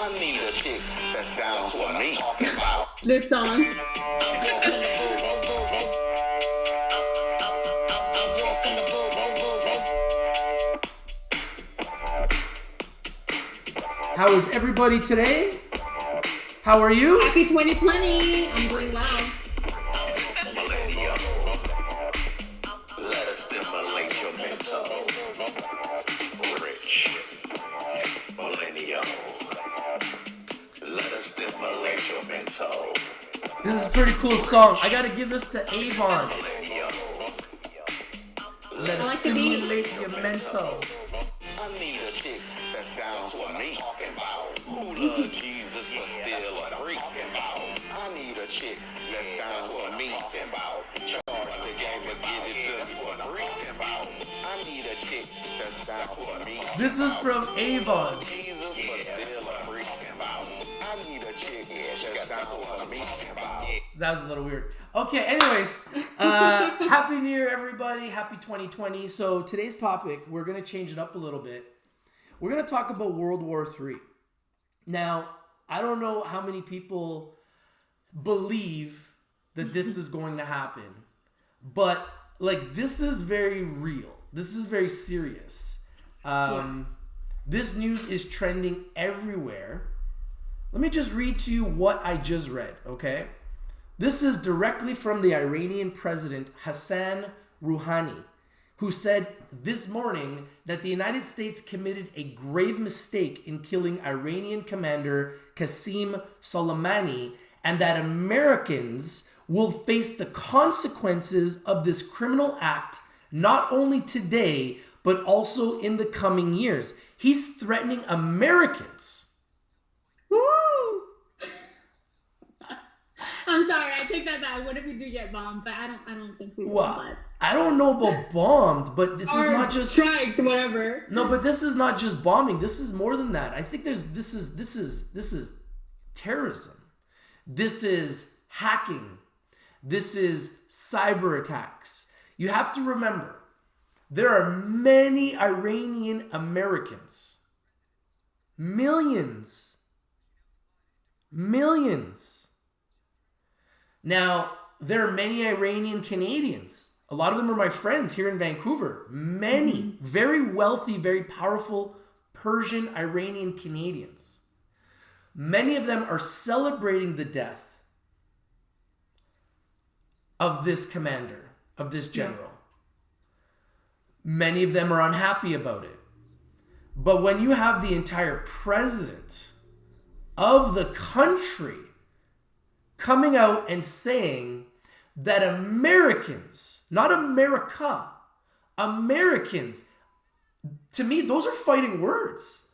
I need a chick that's down for me. Talking about This song. How is everybody today? How are you? Happy 2020. I'm doing well. millennial. Let us stimulate your mental. Rich millennial. Let us stimulate your mental. This is a pretty cool song. I gotta give this to Avon. Millennial. Let us like the beat. stimulate your mental. I need a chick that's down for me. Talking about who love Jesus but still a freak. I need a chick that's down for me. Talking about charge the game and give it to me for free. I need a chick that's down for me. This is from Avon. Jesus but still a freak. I need a chick that's down for me. That was a little weird. Okay, anyways, Happy New Year, everybody. Happy 2020. So today's topic, we're going to change it up a little bit. We're going to talk about World War III. Now, I don't know how many people believe that this is going to happen, but like this is very real. This is very serious. This news is trending everywhere. Let me just read to you what I just read, okay? This is directly from the Iranian President Hassan Rouhani, who said this morning that the United States committed a grave mistake in killing Iranian commander Qasem Soleimani, and that Americans will face the consequences of this criminal act not only today, but also in the coming years. He's threatening Americans. Woo! I'm sorry, I take that back. What if we do get bombed? But I don't think we will. Well, I don't know about bombed, but this is not just strike, whatever. No, but this is not just bombing. This is more than that. I think this is terrorism. This is hacking. This is cyber attacks. You have to remember, there are many Iranian Americans. Millions. Now, there are many Iranian Canadians. A lot of them are my friends here in Vancouver. Many very wealthy, very powerful Persian Iranian Canadians. Many of them are celebrating the death of this commander, of this general. Many of them are unhappy about it. But when you have the entire president of the country coming out and saying that Americans, not America, Americans, to me, those are fighting words.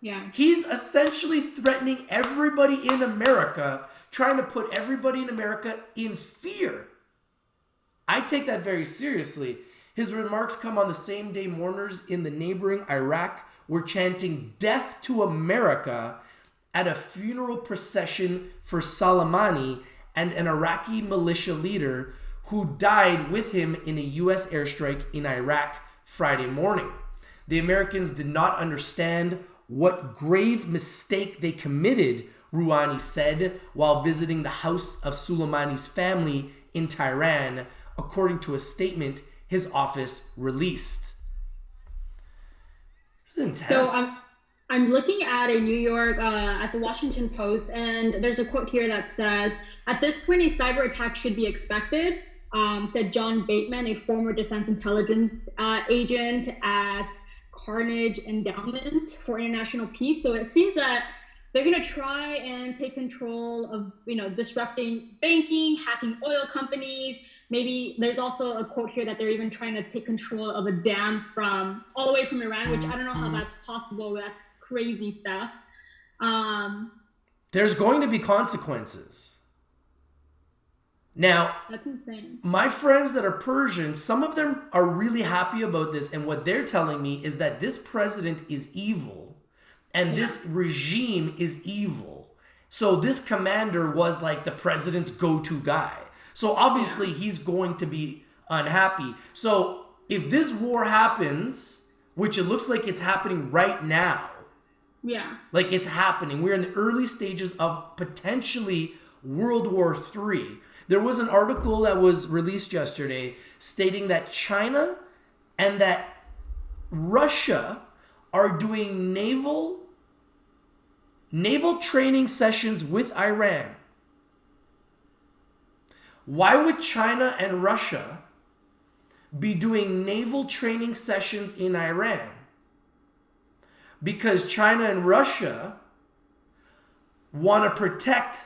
Yeah. He's essentially threatening everybody in America, trying to put everybody in America in fear. I take that very seriously. His remarks come on the same day mourners in the neighboring Iraq were chanting "Death to America" at a funeral procession for Soleimani and an Iraqi militia leader who died with him in a U.S. airstrike in Iraq Friday morning. The Americans did not understand what grave mistake they committed, Rouhani said while visiting the house of Soleimani's family in Tehran, according to a statement his office released. It's intense. So I'm looking at a New York, at the Washington Post, and there's a quote here that says, "At this point, a cyber attack should be expected," said John Bateman, a former defense intelligence agent at Carnegie Endowment for International Peace. So it seems that they're going to try and take control of, disrupting banking, hacking oil companies. Maybe there's also a quote here that they're even trying to take control of a dam from all the way from Iran, which I don't know how that's possible. That's crazy stuff. There's going to be consequences. Now, That's insane. My friends that are Persian, some of them are really happy about this. And what they're telling me is that this president is evil and this regime is evil. So this commander was like the president's go-to guy. So obviously he's going to be unhappy. So if this war happens, which it looks like it's happening right now, Yeah. Like, it's happening. We're in the early stages of potentially World War III. There was an article that was released yesterday stating that China and that Russia are doing naval training sessions with Iran. Why would China and Russia be doing naval training sessions in Iran? Because China and Russia want to protect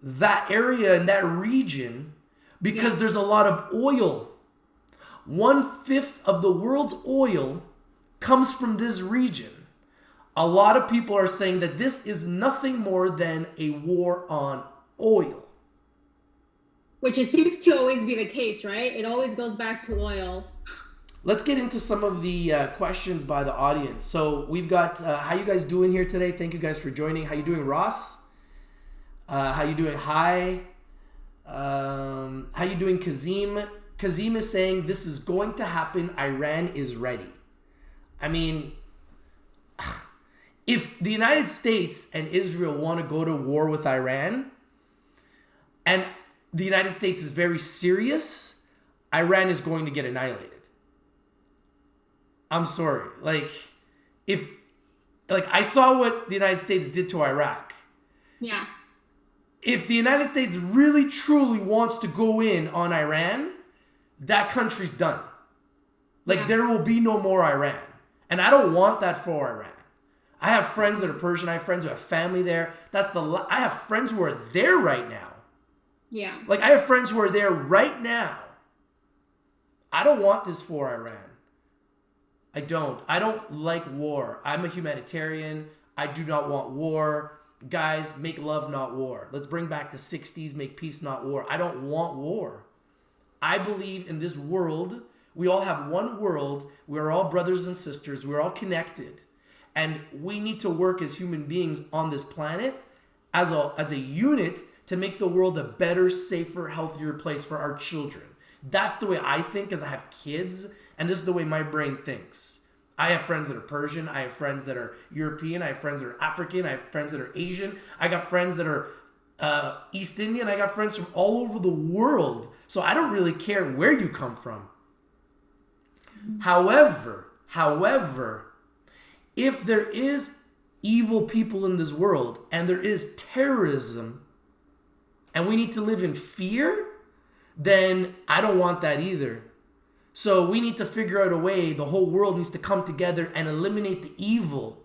that area and that region because there's a lot of oil. 1/5 of the world's oil comes from this region. A lot of people are saying that this is nothing more than a war on oil. Which it seems to always be the case, right? It always goes back to oil. Let's get into some of the questions by the audience. So we've got, how you guys doing here today? Thank you guys for joining. How you doing, Ross? How you doing? Hi. How you doing, Kazim? Kazim is saying this is going to happen. Iran is ready. I mean, if the United States and Israel want to go to war with Iran, and the United States is very serious, Iran is going to get annihilated. I'm sorry. Like, I saw what the United States did to Iraq. Yeah. If the United States really truly wants to go in on Iran, that country's done. Like, there will be no more Iran. And I don't want that for Iran. I have friends that are Persian. I have friends who have family there. I have friends who are there right now. Yeah. Like, I have friends who are there right now. I don't want this for Iran. I don't. I don't like war. I'm a humanitarian. I do not want war. Guys, make love, not war. Let's bring back the 60s, make peace, not war. I don't want war. I believe in this world. We all have one world. We're all brothers and sisters. We're all connected. And we need to work as human beings on this planet as a unit to make the world a better, safer, healthier place for our children. That's the way I think, because I have kids, and this is the way my brain thinks. I have friends that are Persian. I have friends that are European. I have friends that are African. I have friends that are Asian. I got friends that are East Indian. I got friends from all over the world. So I don't really care where you come from. However, if there is evil people in this world and there is terrorism and we need to live in fear, then I don't want that either. So we need to figure out a way, the whole world needs to come together and eliminate the evil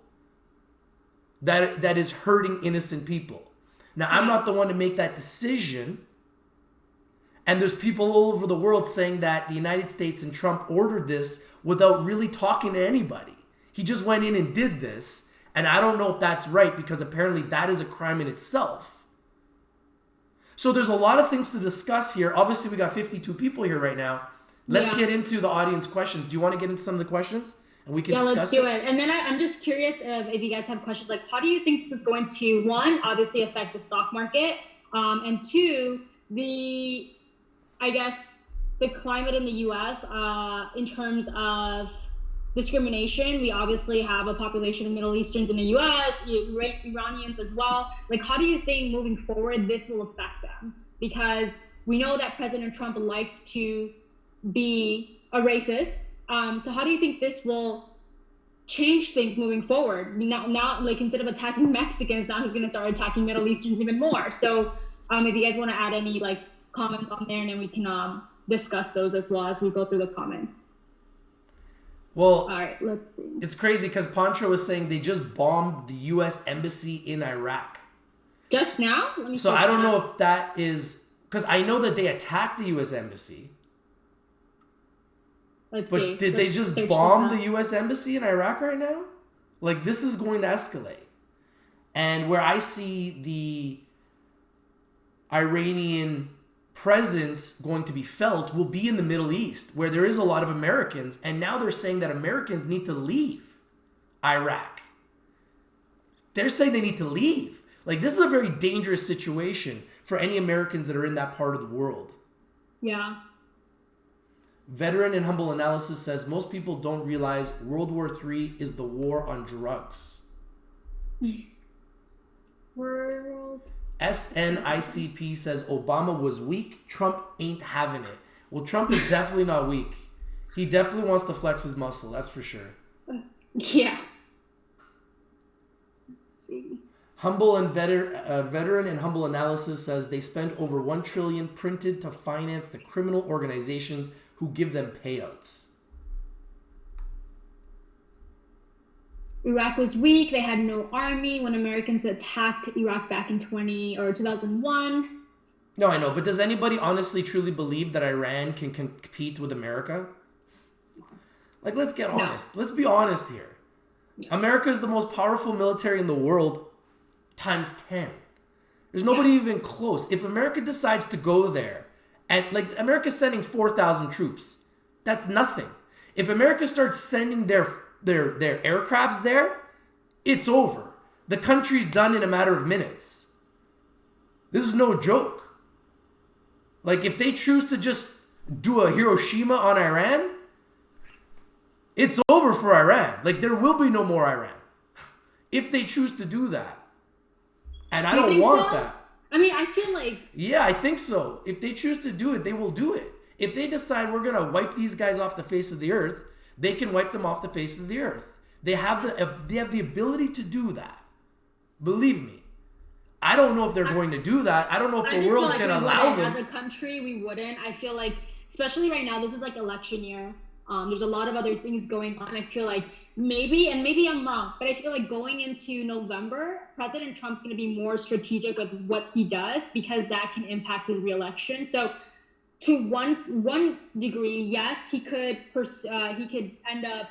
that is hurting innocent people. Now, I'm not the one to make that decision. And there's people all over the world saying that the United States and Trump ordered this without really talking to anybody. He just went in and did this. And I don't know if that's right, because apparently that is a crime in itself. So there's a lot of things to discuss here. Obviously, we got 52 people here right now. Let's get into the audience questions. Do you want to get into some of the questions? And we can discuss let's do it. And then I'm just curious if you guys have questions, like, how do you think this is going to, one, obviously affect the stock market, and two, the climate in the U.S. In terms of discrimination. We obviously have a population of Middle Easterns in the U.S., Iranians as well. Like, how do you think moving forward this will affect them? Because we know that President Trump likes to be a racist. So how do you think this will change things moving forward? Now, like, instead of attacking Mexicans, now he's going to start attacking Middle Easterns even more. So if you guys want to add any comments on there, and then we can discuss those as well as we go through the comments. Well, all right, let's see. It's crazy because Pancho was saying they just bombed the U.S. embassy in Iraq. Just now? So I don't know if that is, because I know that they attacked the U.S. embassy. But did they just bomb the U.S. embassy in Iraq right now? Like, this is going to escalate. And where I see the Iranian presence going to be felt will be in the Middle East, where there is a lot of Americans. And now they're saying that Americans need to leave Iraq. They're saying they need to leave. Like, this is a very dangerous situation for any Americans that are in that part of the world. Yeah. Veteran and Humble Analysis says most people don't realize World War III is the war on drugs. World. SNICP says Obama was weak. Trump ain't having it. Well, Trump is definitely not weak. He definitely wants to flex his muscle. That's for sure. Yeah. Let's see. Humble and veteran and humble analysis says they spend over $1 trillion printed to finance the criminal organizations who give them payouts. Iraq was weak. They had no army when Americans attacked Iraq back in 2001. No, I know, but does anybody honestly truly believe that Iran can compete with America? Like, let's get honest. Let's be honest here. America is the most powerful military in the world times 10. There's nobody even close. If America decides to go there, and like America's sending 4,000 troops, that's nothing. If America starts sending their aircrafts there, it's over. The country's done in a matter of minutes. This is no joke. Like, if they choose to just do a Hiroshima on Iran, it's over for Iran. Like, there will be no more Iran if they choose to do that. And I don't want that. I mean, I feel like... Yeah, I think so. If they choose to do it, they will do it. If they decide we're going to wipe these guys off the face of the earth, they can wipe them off the face of the earth. They have the ability to do that. Believe me. I don't know if they're going to do that. I don't know if the world's going to allow them. As a country, we wouldn't. I feel like, especially right now, this is like election year. There's a lot of other things going on. I feel like maybe I'm wrong, but I feel like going into November, President Trump's going to be more strategic with what he does because that can impact his reelection. So to one degree, yes, he could end up,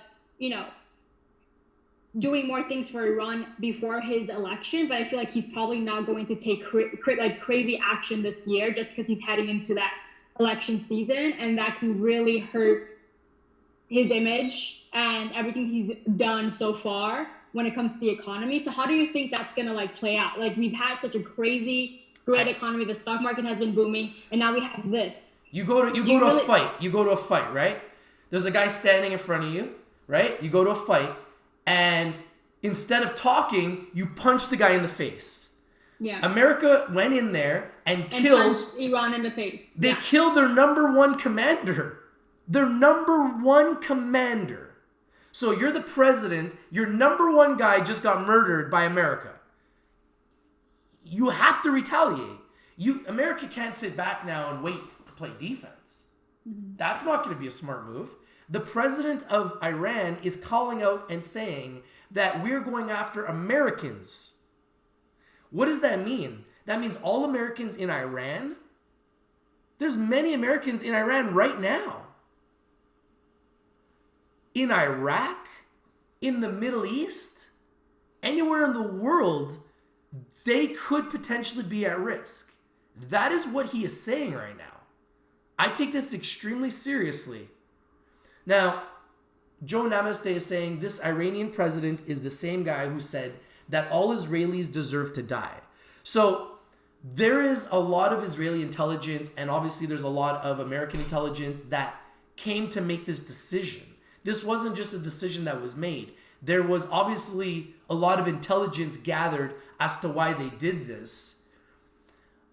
doing more things for Iran before his election, but I feel like he's probably not going to take crazy action this year just because he's heading into that election season, and that can really hurt his image and everything he's done so far when it comes to the economy. So how do you think that's gonna play out? Like, we've had such a great economy, the stock market has been booming, and now we have this. You go to a fight, right? There's a guy standing in front of you, right? You go to a fight, and instead of talking, you punch the guy in the face. Yeah. America went in there and killed punched Iran in the face. They killed their number one commander. Their number one commander. So you're the president, your number one guy just got murdered by America. You have to retaliate. America can't sit back now and wait to play defense. Mm-hmm. That's not going to be a smart move. The president of Iran is calling out and saying that we're going after Americans. What does that mean? That means all Americans in Iran? There's many Americans in Iran right now. In Iraq, in the Middle East, anywhere in the world, they could potentially be at risk. That is what he is saying right now. I take this extremely seriously. Now, Joe Namaste is saying this Iranian president is the same guy who said that all Israelis deserve to die. So there is a lot of Israeli intelligence, and obviously there's a lot of American intelligence that came to make this decision. This wasn't just a decision that was made. There was obviously a lot of intelligence gathered as to why they did this.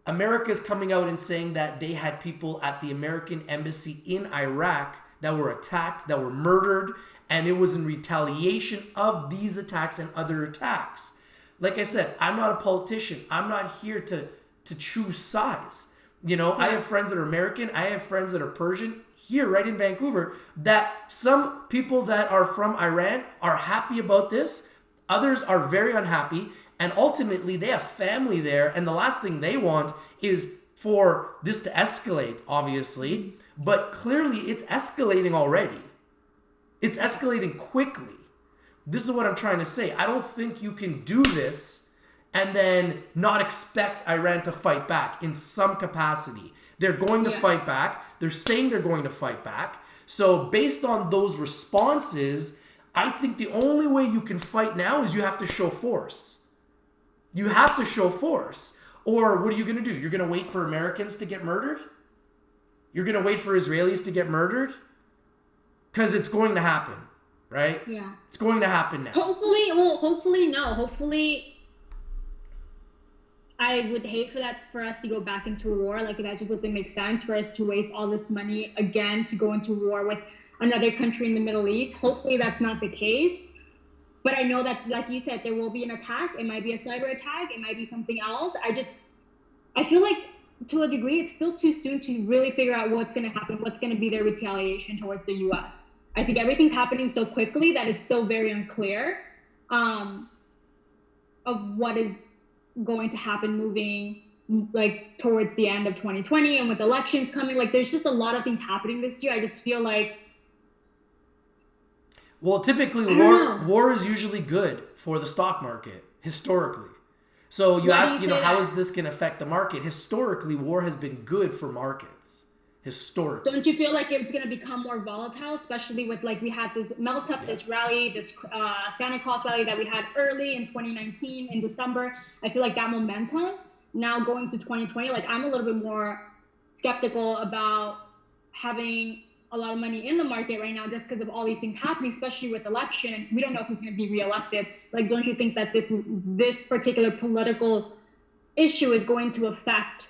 America's coming out and saying that they had people at the American embassy in Iraq that were attacked, that were murdered, and it was in retaliation of these attacks and other attacks. Like I said, I'm not a politician. I'm not here to choose sides. I have friends that are American. I have friends that are Persian here right in Vancouver, that some people that are from Iran are happy about this. Others are very unhappy. And ultimately, they have family there. And the last thing they want is for this to escalate, obviously. But clearly, it's escalating already. It's escalating quickly. This is what I'm trying to say. I don't think you can do this and then not expect Iran to fight back in some capacity. They're going to fight back. They're saying they're going to fight back. So based on those responses, I think the only way you can fight now is you have to show force. You have to show force. Or what are you going to do? You're going to wait for Americans to get murdered? You're going to wait for Israelis to get murdered? Because it's going to happen. right? Yeah. It's going to happen now. Hopefully no. Hopefully, I would hate for us to go back into war. Like, that just doesn't make sense for us to waste all this money again to go into war with another country in the Middle East. Hopefully that's not the case. But I know that, like you said, there will be an attack. It might be a cyber attack. It might be something else. I feel like, to a degree, it's still too soon to really figure out what's going to happen, what's going to be their retaliation towards the U.S. I think everything's happening so quickly that it's still very unclear of what is going to happen moving like towards the end of 2020, and with elections coming. Like, there's just a lot of things happening this year. I just feel like, well, typically war is usually good for the stock market historically. So you ask, how is this going to affect the market? Historically, war has been good for markets. Historically. Don't you feel like it's going to become more volatile, especially with, like, we had this melt up, this rally, this Santa Claus rally that we had early in 2019 in December. I feel like that momentum now going to 2020, like, I'm a little bit more skeptical about having a lot of money in the market right now, just because of all these things happening, especially with election, and we don't know who's going to be reelected. Like, don't you think that this particular political issue is going to affect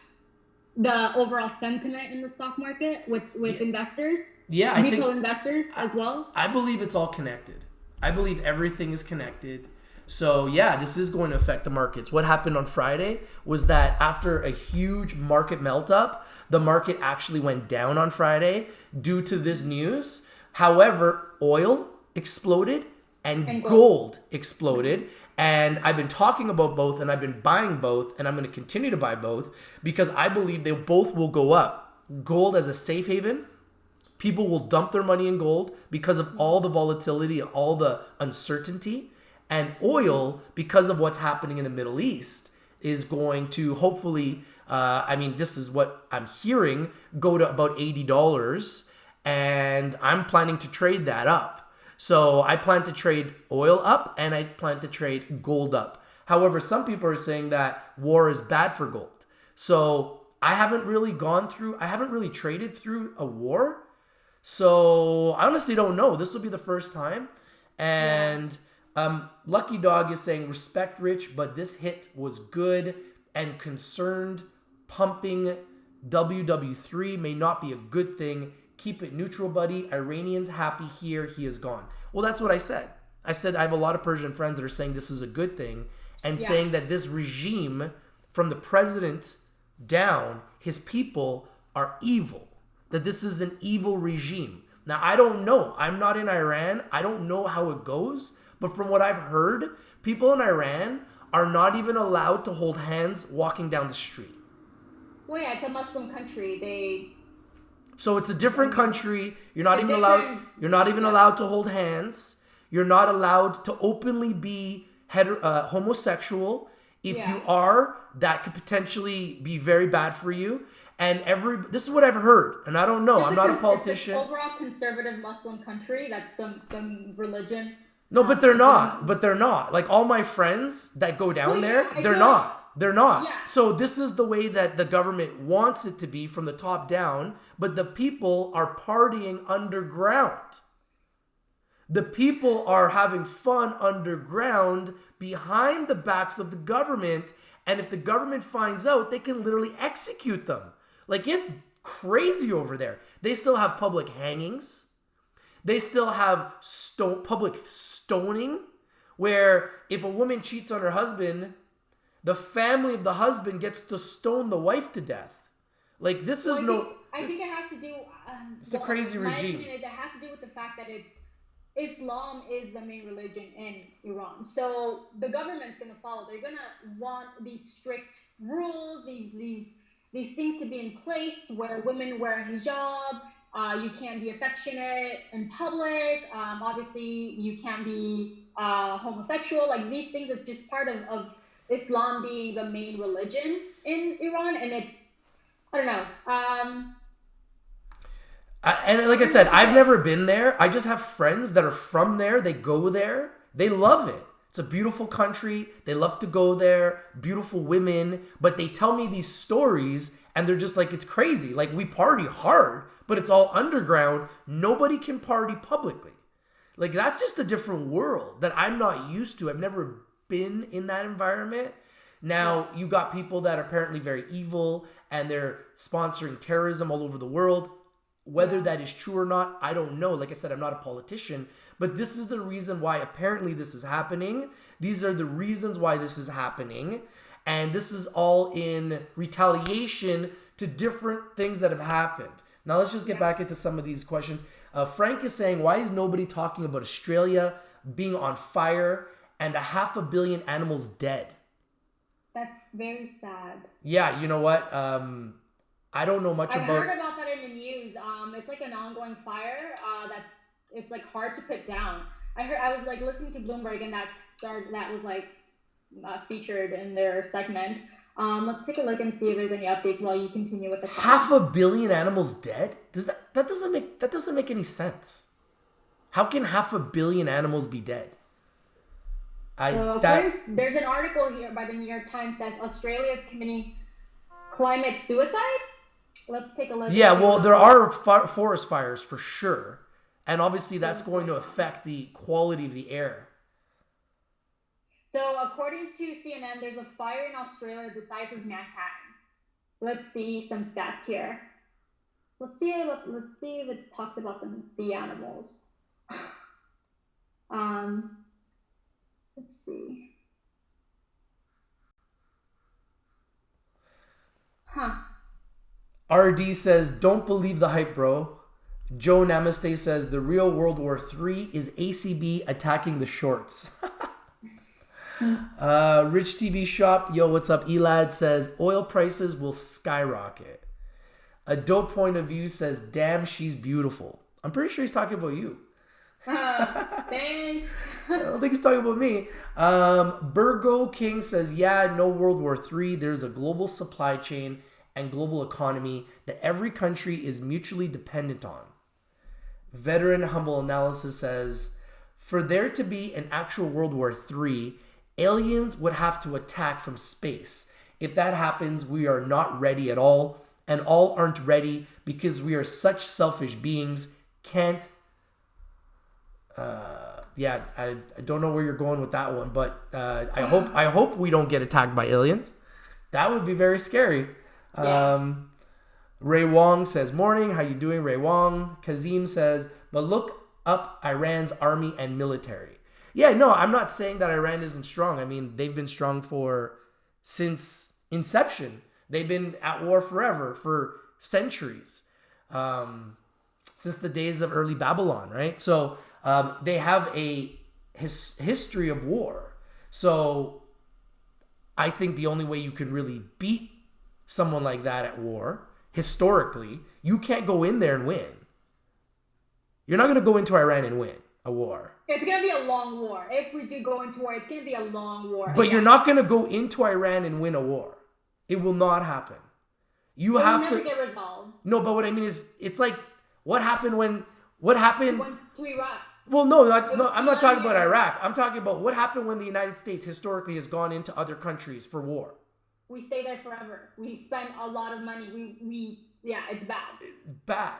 the overall sentiment in the stock market with investors? Yeah, retail investors as well? I believe it's all connected. I believe everything is connected. So yeah, this is going to affect the markets. What happened on Friday was that after a huge market melt up, the market actually went down on Friday due to this news. However, oil exploded and gold exploded. And I've been talking about both, and I've been buying both, and I'm going to continue to buy both because I believe they both will go up. Gold as a safe haven. People will dump their money in gold because of all the volatility and all the uncertainty. And oil, because of what's happening in the Middle East, is going to hopefully, this is what I'm hearing, go to about $80. And I'm planning to trade that up. So I plan to trade oil up, and I plan to trade gold up. However, some people are saying that war is bad for gold. So I haven't really traded through a war. So I honestly don't know. This will be the first time. And Lucky Dog is saying, respect Rich, but this hit was good and concerned. Pumping WW3 may not be a good thing. Keep it neutral, buddy. Iranians happy here. He is gone. Well, that's what I said. I said I have a lot of Persian friends that are saying this is a good thing and saying that this regime, from the president down, his people are evil. That this is an evil regime. Now, I don't know. I'm not in Iran. I don't know how it goes. But from what I've heard, people in Iran are not even allowed to hold hands walking down the street. Well, yeah, it's a Muslim country. So it's a different country. You're not even allowed to hold hands. You're not allowed to openly be homosexual. If you are, that could potentially be very bad for you. And this is what I've heard, and I don't know. I'm not a politician. It's an overall conservative Muslim country. That's the religion. No, but they're not. Like, all my friends that go down there, they're not. They're not. Yeah. So this is the way that the government wants it to be from the top down, but the people are partying underground. The people are having fun underground behind the backs of the government, and if the government finds out, they can literally execute them. Like, it's crazy over there. They still have public hangings. They still have public stoning, where if a woman cheats on her husband, the family of the husband gets to stone the wife to death. Like, this is I think it has to do. It's a crazy regime. My opinion is it has to do with the fact that Islam is the main religion in Iran. So the government's going to follow. They're going to want these strict rules, these things to be in place where women wear hijab. You can't be affectionate in public. Obviously, you can't be homosexual. Like, these things is just part of Islam being the main religion in Iran. And it's, I don't know. And like I said, I've never been there. I just have friends that are from there. They go there. They love it. It's a beautiful country. They love to go there. Beautiful women. But they tell me these stories, and they're just like, it's crazy. Like, we party hard, but it's all underground. Nobody can party publicly. Like, that's just a different world that I'm not used to. I've never been in that environment. Now, you got people that are apparently very evil and they're sponsoring terrorism all over the world. Whether that is true or not, I don't know. Like I said, I'm not a politician. But this is the reason why apparently this is happening. These are the reasons why this is happening. And this is all in retaliation to different things that have happened. Now, let's just get back into some of these questions. Frank is saying, why is nobody talking about Australia being on fire and 500 million animals dead? That's very sad. Yeah, you know what? I don't know much I about... heard about that in the news. It's like an ongoing fire that it's like hard to put down. I was like listening to Bloomberg, and that was like featured in their segment. Let's take a look and see if there's any updates while you continue with the 500 million animals dead? That doesn't make any sense. How can 500 million animals be dead? There's an article here by the New York Times that says Australia is committing climate suicide. Let's take a look. Yeah, well, there are forest fires for sure. And obviously that's going to affect the quality of the air. So according to CNN, there's a fire in Australia the size of Manhattan. Let's see some stats here. Let's see if it talks about the animals. Let's see. RD says, don't believe the hype, bro. Joe Namaste says, the real World War III is ACB attacking the shorts. Rich TV Shop, yo, what's up? Elad says, oil prices will skyrocket. A dope point of view says, damn, she's beautiful. I'm pretty sure he's talking about you. Thanks. I don't think he's talking about me. Burgo King says, yeah, no World War III. There's a global supply chain and global economy that every country is mutually dependent on. Veteran Humble Analysis says, for there to be an actual World War III, aliens would have to attack from space. If that happens, we are not ready at all, and all aren't ready because we are such selfish beings. Can't... I don't know where you're going with that one, but I hope we don't get attacked by aliens. That would be very scary. Yeah. Ray Wong says, morning, how you doing, Ray Wong? Kazim says, but look up Iran's army and military. Yeah, no, I'm not saying that Iran isn't strong. I mean, they've been strong since inception. They've been at war forever, for centuries, since the days of early Babylon, right? So they have a history of war. So I think the only way you can really beat someone like that at war, historically, you can't go in there and win. You're not going to go into Iran and win a war. It's going to be a long war. If we do go into war, it's going to be a long war. But you're not going to go into Iran and win a war. It will not happen. You have never to get resolved. No, but what I mean is, it's like what happened. Went to Iraq. Well, no, I'm not talking about Iraq. I'm talking about what happened when the United States historically has gone into other countries for war. We stay there forever. We spend a lot of money. It's bad. It's bad,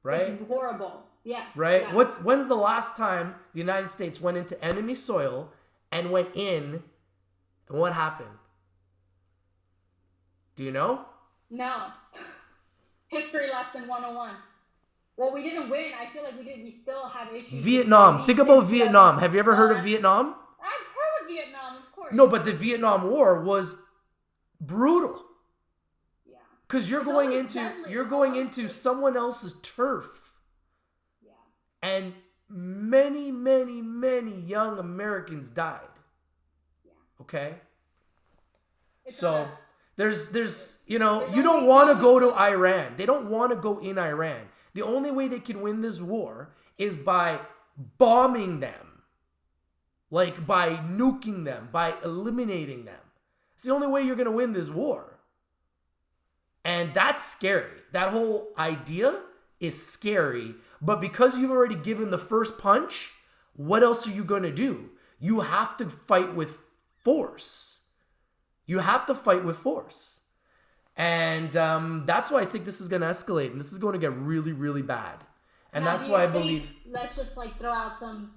right? It's horrible. Yeah. Right? Yeah. When's the last time the United States went into enemy soil and went in, and what happened? Do you know? No. History lesson 101. Well, we didn't win. I feel like we did. We still have issues. Vietnam. Think about Vietnam. Have you ever heard of Vietnam? I've heard of Vietnam, of course. No, but the Vietnam War was brutal. Yeah. Because you're going into someone else's turf. Yeah. And many, many, many young Americans died. Yeah. Okay? It's so there's you don't want to go to Iran. They don't want to go in Iran. The only way they can win this war is by bombing them. Like by nuking them, by eliminating them. It's the only way you're going to win this war. And that's scary. That whole idea is scary. But because you've already given the first punch, what else are you going to do? You have to fight with force. You have to fight with force. And that's why I think this is going to escalate. And this is going to get really, really bad. And that's why I believe... Let's just throw out some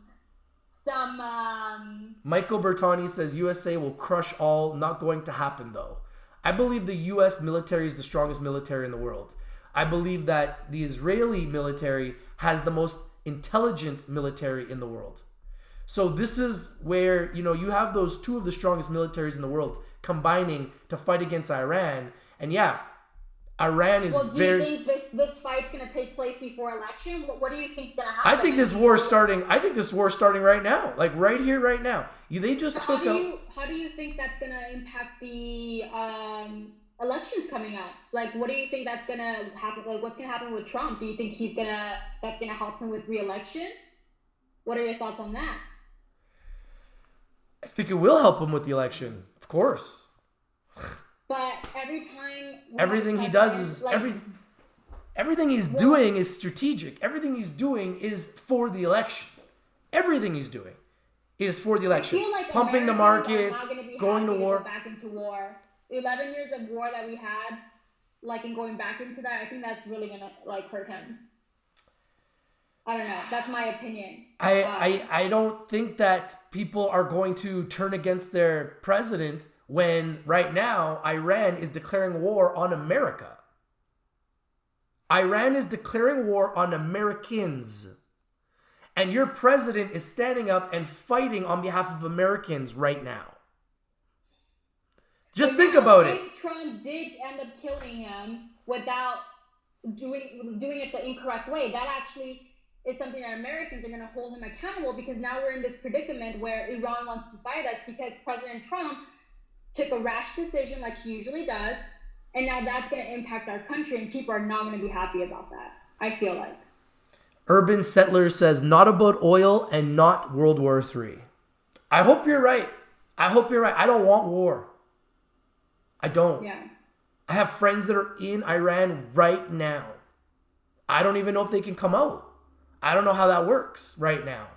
some Michael Bertani says USA will crush all. Not going to happen though. I believe the U.S. military is the strongest military in the world. I believe that the Israeli military has the most intelligent military in the world. So this is where, you have those two of the strongest militaries in the world combining to fight against Iran. And yeah, Iran is do you think this fight's going to take place before election? What do you think is going to happen? I think this war is starting. I think this war is starting right now, like right here, right now. They just How do you think that's going to impact the elections coming up? Like, what do you think that's going to happen? Like, what's going to happen with Trump? Do you think that's going to help him with re-election? What are your thoughts on that? I think it will help him with the election, of course. But every time, everything he does is everything he's doing is strategic. Everything he's doing is for the election. Everything he's doing is for the election. I feel like pumping the markets, going to war. Go back into war. 11 years of war that we had, and going back into that, I think that's really gonna hurt him. I don't know. That's my opinion. I don't think that people are going to turn against their president when right now Iran is declaring war on America. Iran is declaring war on Americans. And your president is standing up and fighting on behalf of Americans right now. Just think about it. If Trump did end up killing him without doing it the incorrect way, that actually is something that Americans are going to hold him accountable, because now we're in this predicament where Iran wants to fight us because President Trump took a rash decision like he usually does, and now that's going to impact our country, and people are not going to be happy about that, I feel like. Urban Settler says, not about oil and not World War III. I hope you're right. I don't want war. I don't. Yeah. I have friends that are in Iran right now. I don't even know if they can come out. I don't know how that works right now.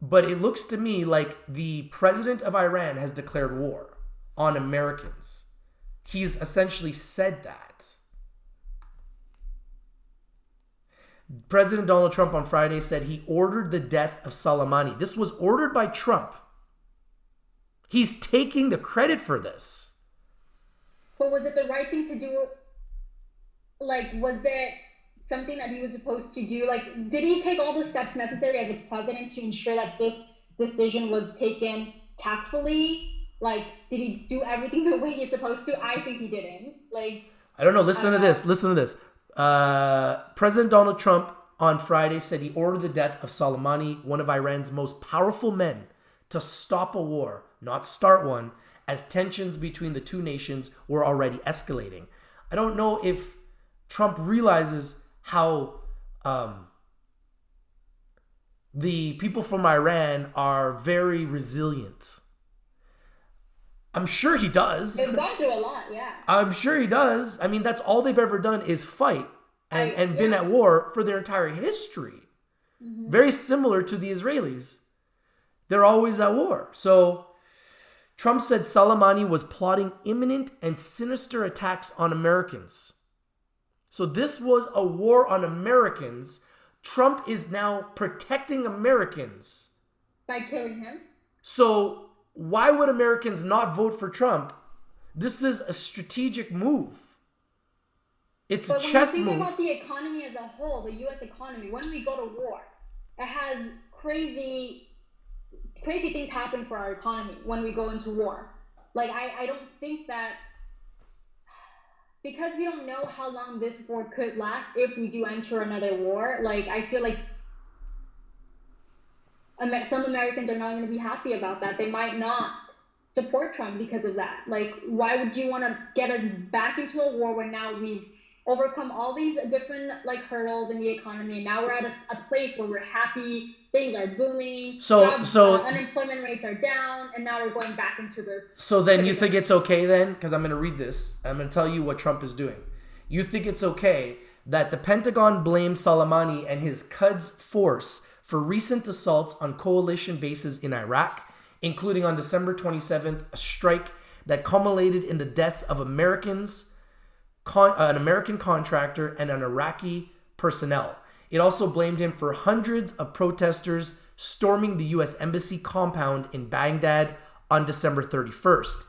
But it looks to me like the president of Iran has declared war on Americans. He's essentially said that. President Donald Trump on Friday said he ordered the death of Soleimani. This was ordered by Trump. He's taking the credit for this. But was it the right thing to do? Was it something that he was supposed to do? Did he take all the steps necessary as a president to ensure that this decision was taken tactfully? Did he do everything the way he's supposed to? I think he didn't. I don't know. Listen to this. President Donald Trump on Friday said he ordered the death of Soleimani, one of Iran's most powerful men, to stop a war, not start one, as tensions between the two nations were already escalating. I don't know if Trump realizes how the people from Iran are very resilient. I'm sure he does. They've gone through a lot, yeah. I'm sure he does. I mean, that's all they've ever done is fight and been at war for their entire history. Mm-hmm. Very similar to the Israelis. They're always at war. So Trump said Soleimani was plotting imminent and sinister attacks on Americans. So this was a war on Americans. Trump is now protecting Americans. By killing him? So why would Americans not vote for Trump? This is a strategic move. It's a chess move. But when you think about the economy as a whole, the U.S. economy, when we go to war, it has crazy things happen for our economy when we go into war. I don't think that, because we don't know how long this war could last if we do enter another war, I feel like some Americans are not going to be happy about that. They might not support Trump because of that. Why would you want to get us back into a war when now we've overcome all these different hurdles in the economy, and now we're at a place where we're happy, things are booming, unemployment rates are down, and now we're going back into this. So then you think it's okay then? Because I'm going to read this. I'm going to tell you what Trump is doing. You think it's okay that the Pentagon blamed Soleimani and his Quds force for recent assaults on coalition bases in Iraq, including on December 27th, a strike that culminated in the deaths of Americans, an American contractor, and an Iraqi personnel. It also blamed him for hundreds of protesters storming the U.S. Embassy compound in Baghdad on December 31st.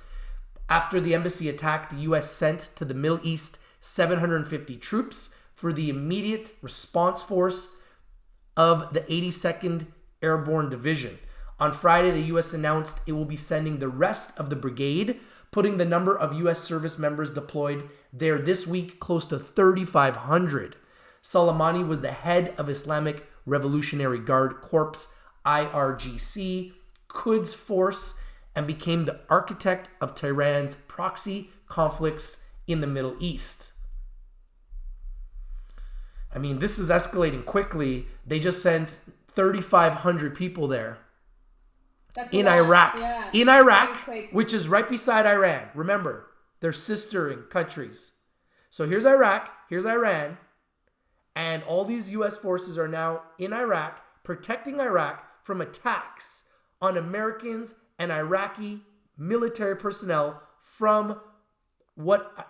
After the embassy attack, the U.S. sent to the Middle East 750 troops for the immediate response force of the 82nd Airborne Division. On Friday, the U.S. announced it will be sending the rest of the brigade, putting the number of U.S. service members deployed there this week close to 3,500. Soleimani was the head of Islamic Revolutionary Guard Corps, IRGC, Quds Force, and became the architect of Tehran's proxy conflicts in the Middle East. I mean, this is escalating quickly. They just sent 3,500 people there. That's In a lot. Iraq. Yeah. In Iraq, Very quick. which is right beside Iran. Remember, they're sistering countries. So here's Iraq, here's Iran, and all these U.S. forces are now in Iraq, protecting Iraq from attacks on Americans and Iraqi military personnel from what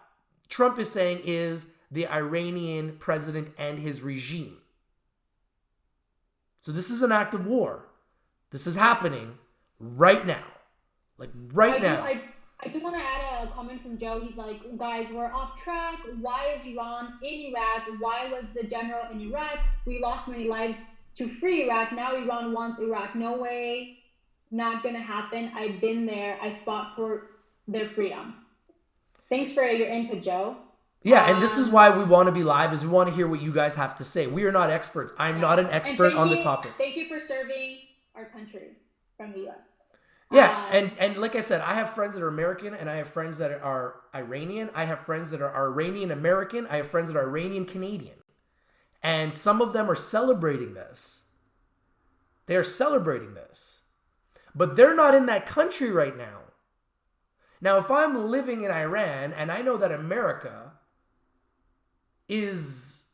Trump is saying is the Iranian president and his regime. So this is an act of war. This is happening right now. Like right now. I do want to add a comment from Joe. He's like, guys, we're off track. Why is Iran in Iraq? Why was the general in Iraq? We lost many lives to free Iraq. Now Iran wants Iraq. No way. Not going to happen. I've been there. I fought for their freedom. Thanks for your input, Joe. Yeah, and this is why we want to be live, is we want to hear what you guys have to say. We are not experts. I'm not an expert on the topic. Thank you for serving our country from the U.S. Yeah, and like I said, I have friends that are American, and I have friends that are Iranian. I have friends that are Iranian American. I have friends that are Iranian Canadian. And some of them are celebrating this. They are celebrating this. But they're not in that country right now. Now, if I'm living in Iran and I know that America is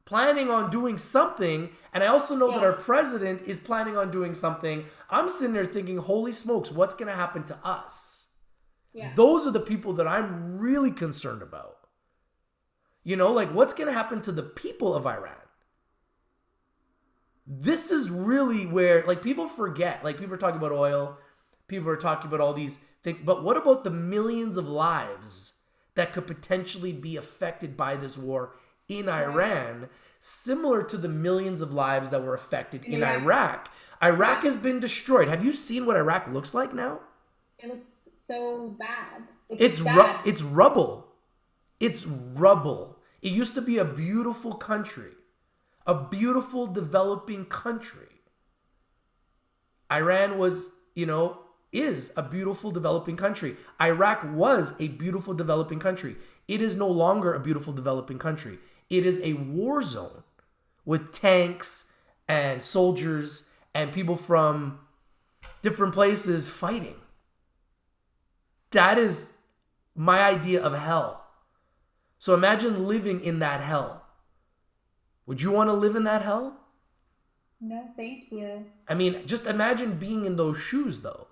planning on doing something, and I also know that our president is planning on doing something, I'm sitting there thinking, holy smokes, what's going to happen to us? Yeah. Those are the people that I'm really concerned about. You know, like, what's going to happen to the people of Iran? This is really where, like, people forget. Like, people are talking about oil. People are talking about all these things. But what about the millions of lives that could potentially be affected by this war in Iran, similar to the millions of lives that were affected in Iraq? Iraq has been destroyed. Have you seen what Iraq looks like now? It looks so bad. It's rubble. It's rubble. It used to be a beautiful country, a beautiful developing country. Iran was, is a beautiful developing country. Iraq was a beautiful developing country. It is no longer a beautiful developing country. It is a war zone with tanks and soldiers and people from different places fighting. That is my idea of hell. So imagine living in that hell. Would you want to live in that hell? No, thank you. I mean, just imagine being in those shoes, though.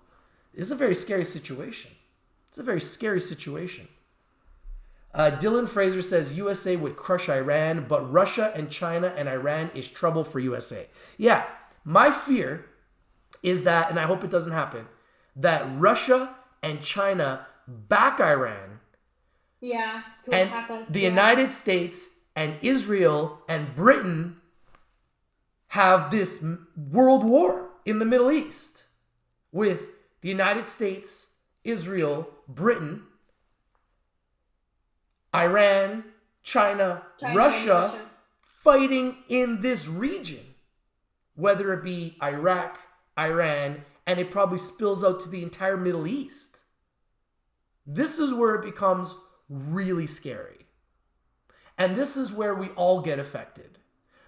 It's a very scary situation. It's a very scary situation. Dylan Fraser says USA would crush Iran, but Russia and China and Iran is trouble for USA. Yeah, my fear is that, and I hope it doesn't happen, that Russia and China back Iran. Yeah, to and attack us. The United States and Israel and Britain have this world war in the Middle East with the United States, Israel, Britain, Iran, China, Russia fighting in this region, whether it be Iraq, Iran, and it probably spills out to the entire Middle East. This is where it becomes really scary. And this is where we all get affected.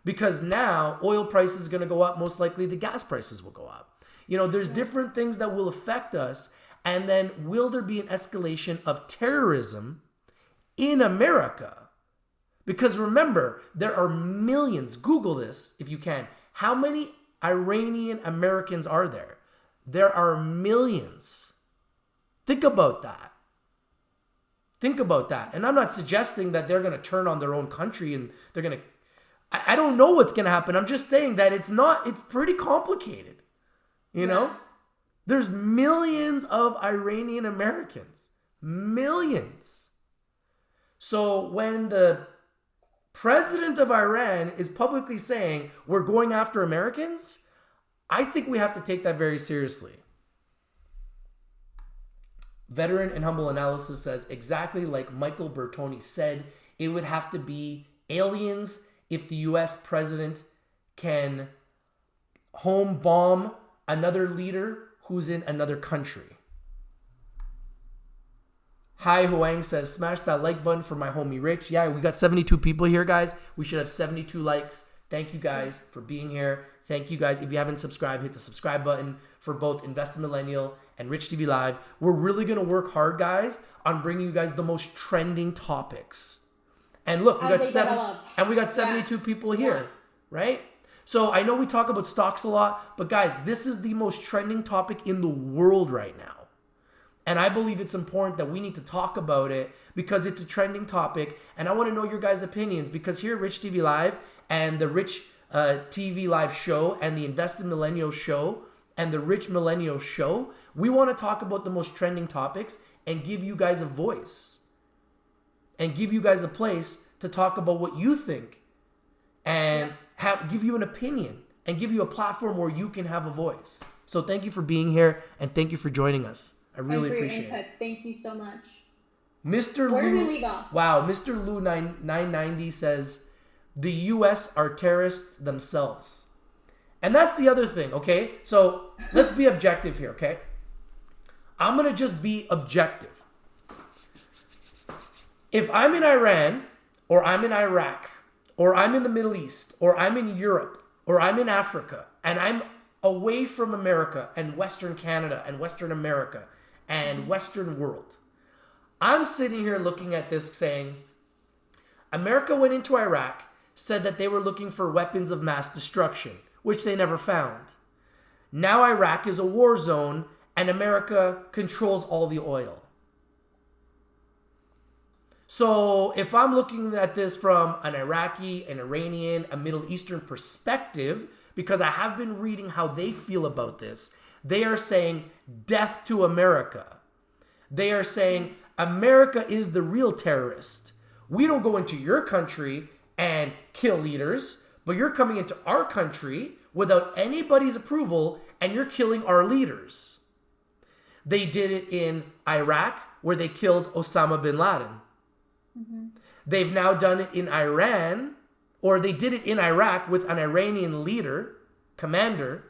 Because now oil prices are going to go up. Most likely the gas prices will go up. There's different things that will affect us. And then will there be an escalation of terrorism in America? Because remember, there are millions. Google this if you can. How many Iranian Americans are there? There are millions. Think about that. Think about that. And I'm not suggesting that they're going to turn on their own country and they're going to I don't know what's going to happen. I'm just saying that it's pretty complicated. You know? There's millions of Iranian Americans. Millions. So when the president of Iran is publicly saying we're going after Americans, I think we have to take that very seriously. Veteran and Humble Analysis says, exactly like Michael Bertoni said, it would have to be aliens if the US president can home bomb another leader who's in another country. Hi Huang says, smash that like button for my homie Rich. Yeah, we got 72 people here, guys. We should have 72 likes. Thank you guys for being here. Thank you guys. If you haven't subscribed, hit the subscribe button for both Invested Millennial and Rich TV Live. We're really going to work hard, guys, on bringing you guys the most trending topics. And look, we got 72 people here, right? So I know we talk about stocks a lot, but guys, this is the most trending topic in the world right now. And I believe it's important that we need to talk about it because it's a trending topic. And I want to know your guys' opinions because here at Rich TV Live and the Rich TV Live show and the Invested Millennial show and the Rich Millennial show, we want to talk about the most trending topics and give you guys a voice and give you guys a place to talk about what you think and give you an opinion and give you a platform where you can have a voice. So thank you for being here and thank you for joining us. I really appreciate it. Thank you so much. Mr. Where Lou, did we go? Wow, Mr. Lou 990 says the US are terrorists themselves. And that's the other thing, okay? So let's be objective here, okay? I'm going to just be objective. If I'm in Iran or I'm in Iraq or I'm in the Middle East or I'm in Europe or I'm in Africa and I'm away from America and Western Canada and Western America and Western world, I'm sitting here looking at this saying, America went into Iraq, said that they were looking for weapons of mass destruction, which they never found. Now Iraq is a war zone and America controls all the oil. So if I'm looking at this from an Iraqi, an Iranian, a Middle Eastern perspective, because I have been reading how they feel about this, they are saying death to America. They are saying America is the real terrorist. We don't go into your country and kill leaders, but you're coming into our country without anybody's approval and you're killing our leaders. They did it in Iraq where they killed Osama bin Laden. Mm-hmm. They've now done it in Iran, or they did it in Iraq with an Iranian leader, commander.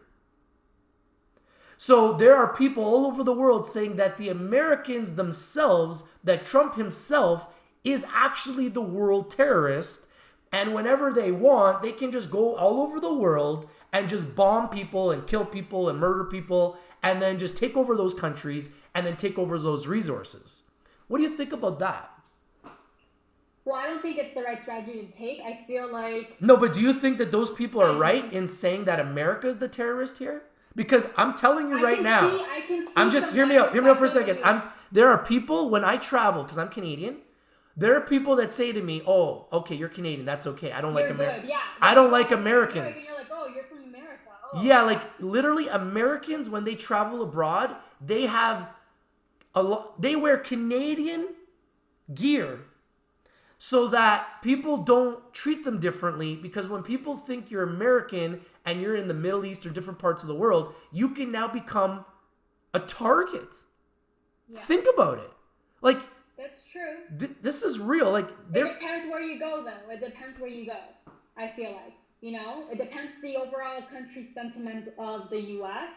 So there are people all over the world saying that the Americans themselves, that Trump himself is actually the world terrorist. And whenever they want, they can just go all over the world and just bomb people and kill people and murder people and then just take over those countries and then take over those resources. What do you think about that? Well, I don't think it's the right strategy to take. I feel like... No, but do you think that those people are right in saying that America is the terrorist here? Because I'm telling you right now, hear me out for a second. There are people, when I travel, because I'm Canadian, there are people that say to me, oh, okay, you're Canadian, that's okay. I don't like Americans. Yeah, I don't like Americans. You're like, oh, you're from America. Oh. Yeah, like literally Americans, when they travel abroad, they have they wear Canadian gear so that people don't treat them differently, because when people think you're American and you're in the Middle East or different parts of the world, you can now become a target. Yeah. Think about it. Like, that's true. This is real. Like, it depends where you go, though. It depends where you go. I feel like, it depends the overall country sentiment of the U.S.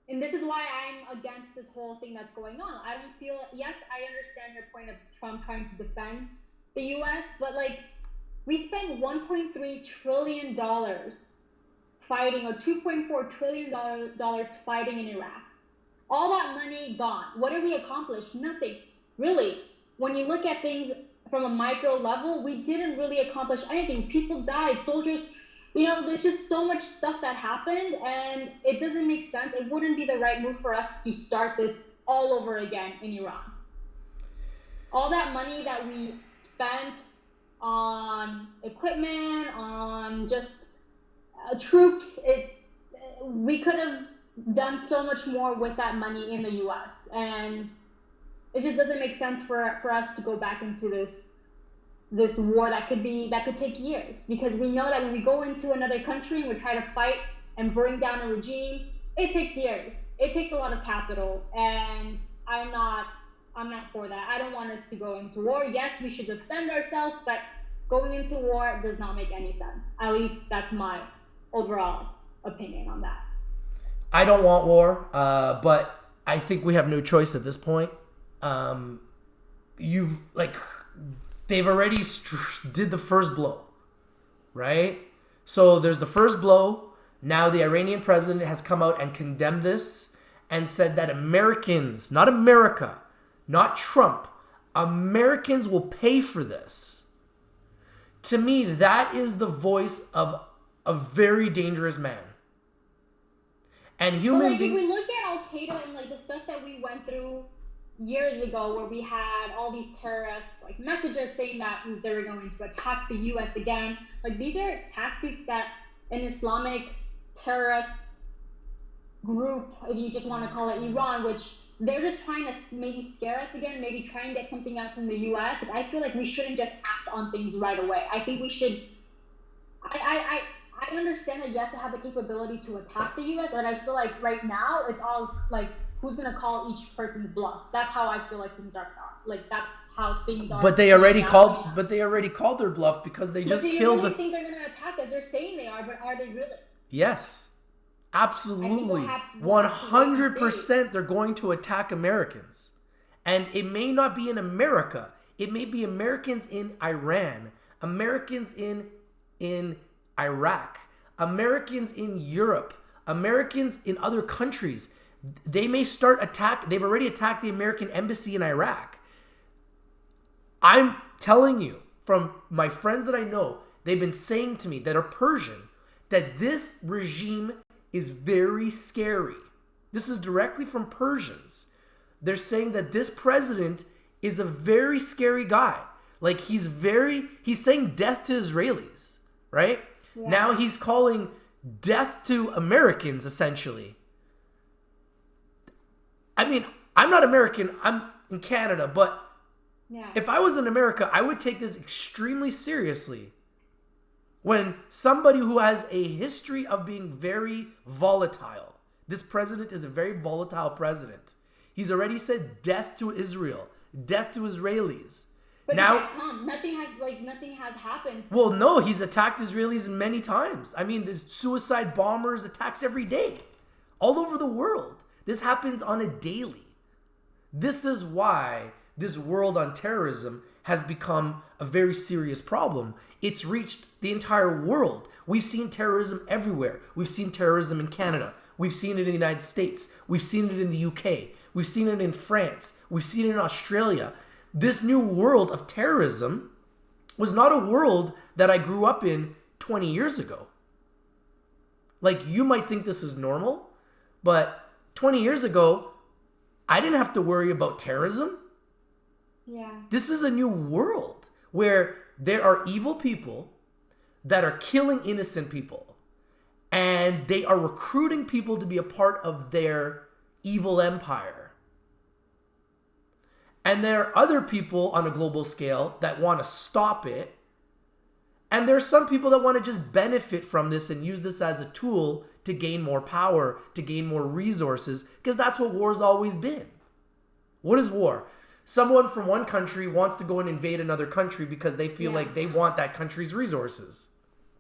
And this is why I'm against this whole thing that's going on. I don't feel, yes, I understand your point of Trump trying to defend the U.S., but like, we spent $1.3 trillion fighting, or $2.4 trillion fighting in Iraq. All that money gone. What did we accomplish? Nothing. Really. When you look at things from a micro level, we didn't really accomplish anything. People died, soldiers, there's just so much stuff that happened, and it doesn't make sense. It wouldn't be the right move for us to start this all over again in Iran. All that money that we spent on equipment, on just troops. We could have done so much more with that money in the U.S. and it just doesn't make sense for us to go back into this war that could take years, because we know that when we go into another country and we try to fight and bring down a regime, it takes years. It takes a lot of capital, and I'm not for that. I don't want us to go into war. Yes, we should defend ourselves, but going into war does not make any sense. At least that's my overall opinion on that. I don't want war, but I think we have no choice at this point. They've already did the first blow, right? So there's the first blow. Now the Iranian president has come out and condemned this and said that Americans, not America, not Trump, Americans will pay for this. To me, that is the voice of a very dangerous man. And human beings. If we look at Al Qaeda and the stuff that we went through years ago, where we had all these terrorists messages saying that they were going to attack the U.S. again, these are tactics that an Islamic terrorist group, if you just want to call it Iran, which they're just trying to maybe scare us again, maybe try and get something out from the U.S. I feel like we shouldn't just act on things right away. I think we should. I understand that you have to have the capability to attack the U.S., but I feel like right now it's all who's gonna call each person's bluff. That's how I feel like things are. That's how things are. But they already called. But they already called their bluff because they just killed. Do you really think they're gonna attack us? They're saying they are, but are they really? Yes, absolutely, 100%. They're going to attack Americans, and it may not be in America. It may be Americans in Iran, Americans in Iraq, Americans in Europe, Americans in other countries. They may start attack. They've already attacked the American embassy in Iraq. I'm telling you from my friends that I know, they've been saying to me that are Persian, that this regime is very scary. This is directly from Persians. They're saying that this president is a very scary guy. He's saying death to Israelis, right? Yeah. Now he's calling death to Americans, essentially. I mean, I'm not American. I'm in Canada, but if I was in America, I would take this extremely seriously. When somebody who has a history of being very volatile, this president is a very volatile president. He's already said death to Israel, death to Israelis. But now nothing has happened. Well, no, he's attacked Israelis many times. I mean, there's suicide bombers, attacks every day, all over the world. This happens on a daily. This is why this world on terrorism has become a very serious problem. It's reached the entire world. We've seen terrorism everywhere. We've seen terrorism in Canada. We've seen it in the United States. We've seen it in the UK. We've seen it in France. We've seen it in Australia. This new world of terrorism was not a world that I grew up in 20 years ago. You might think this is normal, but 20 years ago, I didn't have to worry about terrorism. Yeah. This is a new world where there are evil people that are killing innocent people, and they are recruiting people to be a part of their evil empire. And there are other people on a global scale that want to stop it. And there are some people that want to just benefit from this and use this as a tool to gain more power, to gain more resources, because that's what war's always been. What is war? Someone from one country wants to go and invade another country because they feel like they want that country's resources.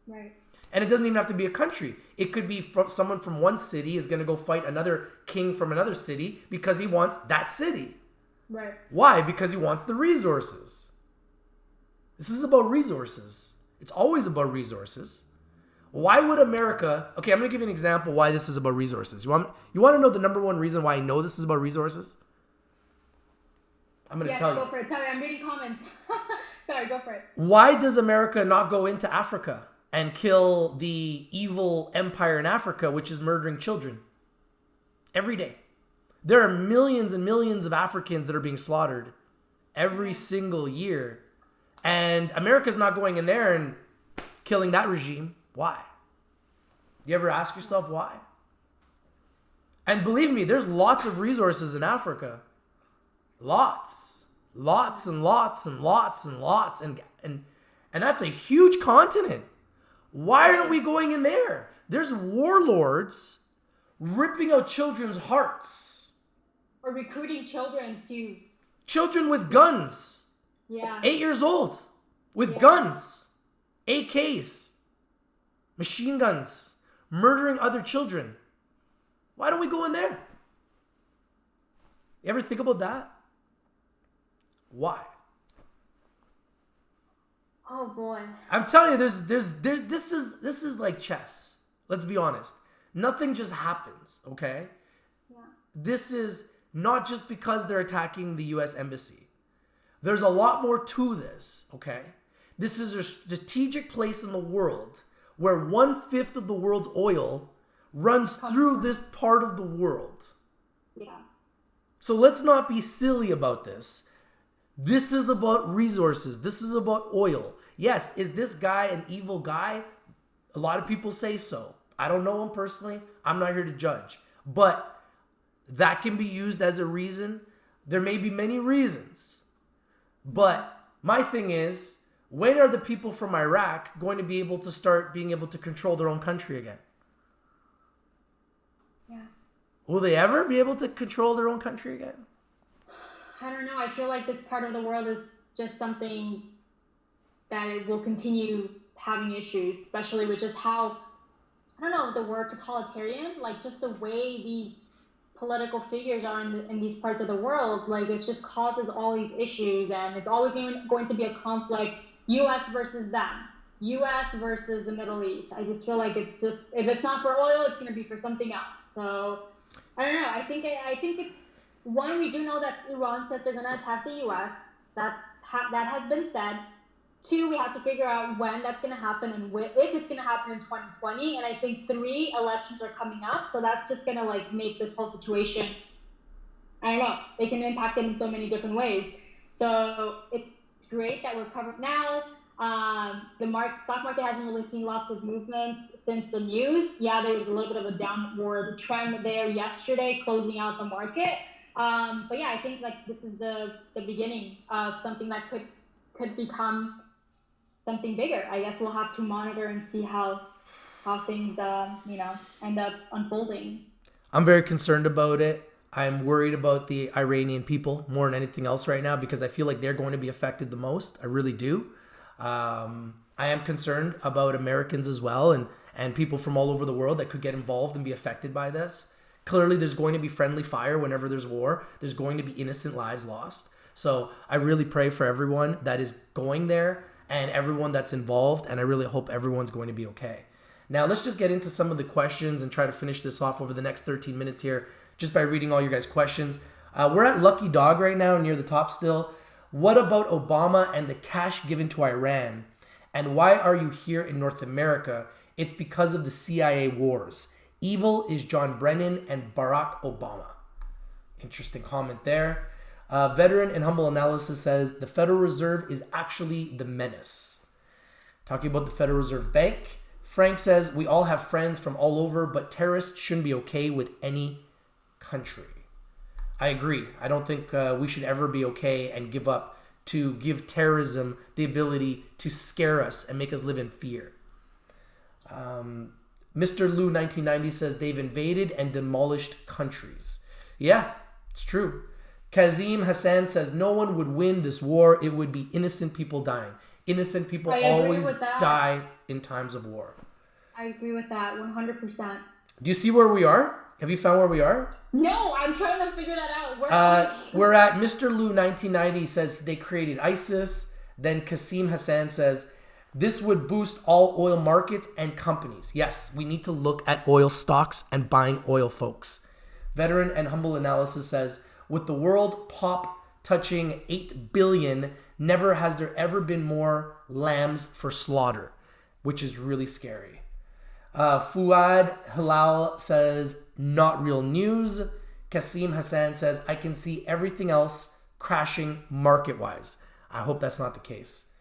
Right. And it doesn't even have to be a country. It could be someone from one city is going to go fight another king from another city because he wants that city. Right. Why? Because he wants the resources. This is about resources. It's always about resources. Why would America... Okay, I'm going to give you an example why this is about resources. You want to know the number one reason why I know this is about resources? I'm going to tell you. Go for it. Sorry, I'm reading comments. Sorry, go for it. Why does America not go into Africa and kill the evil empire in Africa, which is murdering children every day? There are millions and millions of Africans that are being slaughtered every single year. And America's not going in there and killing that regime. Why? You ever ask yourself why? And believe me, there's lots of resources in Africa. Lots and lots and lots and lots. And that's a huge continent. Why aren't we going in there? There's warlords ripping out children's hearts. Or recruiting children to... Children with guns. Yeah. 8 years old. With guns. AKs. Machine guns. Murdering other children. Why don't we go in there? You ever think about that? Why? Oh boy. I'm telling you, this is like chess. Let's be honest. Nothing just happens, okay? Yeah. This is not just because they're attacking the US embassy. There's a lot more to this, okay? This is a strategic place in the world where 1/5 of the world's oil runs through this part of the world. Yeah. So let's not be silly about this. This is about resources. This is about oil. Yes, is this guy an evil guy? A lot of people say so. I don't know him personally. I'm not here to judge. But that can be used as a reason. There may be many reasons. But my thing is, when are the people from Iraq going to be able to start being able to control their own country again? Yeah. Will they ever be able to control their own country again? I don't know. I feel like this part of the world is just something that it will continue having issues, especially with just how, I don't know the word, totalitarian, like just the way these political figures are in these parts of the world. Like it just causes all these issues, and it's always going to be a conflict, U.S. versus them, U.S. versus the Middle East. I just feel like it's just, if it's not for oil, it's going to be for something else. So I don't know. I think it's, one, we do know that Iran says they're going to attack the U.S. That has been said. Two, we have to figure out when that's going to happen and if it's going to happen in 2020. And I think 3, elections are coming up. So that's just going to like make this whole situation, I don't know, they can impact it in so many different ways. So it's great that we're covered now. The stock market hasn't really seen lots of movements since the news. Yeah, there was a little bit of a downward trend there yesterday, closing out the market. But yeah, I think like this is the beginning of something that could become something bigger. I guess we'll have to monitor and see how things end up unfolding. I'm very concerned about it. I'm worried about the Iranian people more than anything else right now because I feel like they're going to be affected the most. I really do. I am concerned about Americans as well and people from all over the world that could get involved and be affected by this. Clearly, there's going to be friendly fire whenever there's war. There's going to be innocent lives lost. So I really pray for everyone that is going there and everyone that's involved, and I really hope everyone's going to be okay. Now, let's just get into some of the questions and try to finish this off over the next 13 minutes here just by reading all your guys' questions. We're at Lucky Dog right now, near the top still. What about Obama and the cash given to Iran? And why are you here in North America? It's because of the CIA wars. Evil is John Brennan and Barack Obama. Interesting comment there. Veteran and Humble Analysis says the Federal Reserve is actually the menace. Talking about the Federal Reserve Bank, Frank says we all have friends from all over, but terrorists shouldn't be okay with any country. I agree. I don't think we should ever be okay and give terrorism the ability to scare us and make us live in fear. Mr. Lou 1990 says they've invaded and demolished countries. Yeah, it's true. Kazim Hassan says no one would win this war. It would be innocent people dying. Innocent people always die in times of war. I agree with that 100%. Do you see where we are? Have you found where we are? No, I'm trying to figure that out. We're at Mr. Lou 1990 says they created ISIS. Then Kasim Hassan says this would boost all oil markets and companies. Yes, we need to look at oil stocks and buying oil, folks. Veteran and Humble Analysis says with the world pop touching 8 billion, never has there ever been more lambs for slaughter, which is really scary. Fuad Hilal says, not real news. Kasim Hassan says, I can see everything else crashing market-wise. I hope that's not the case.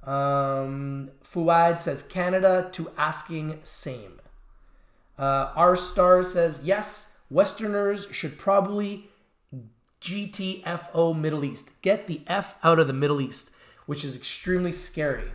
Fuad says Canada to asking same. R Star says yes, Westerners should probably GTFO Middle East. Get the F out of the Middle East, which is extremely scary.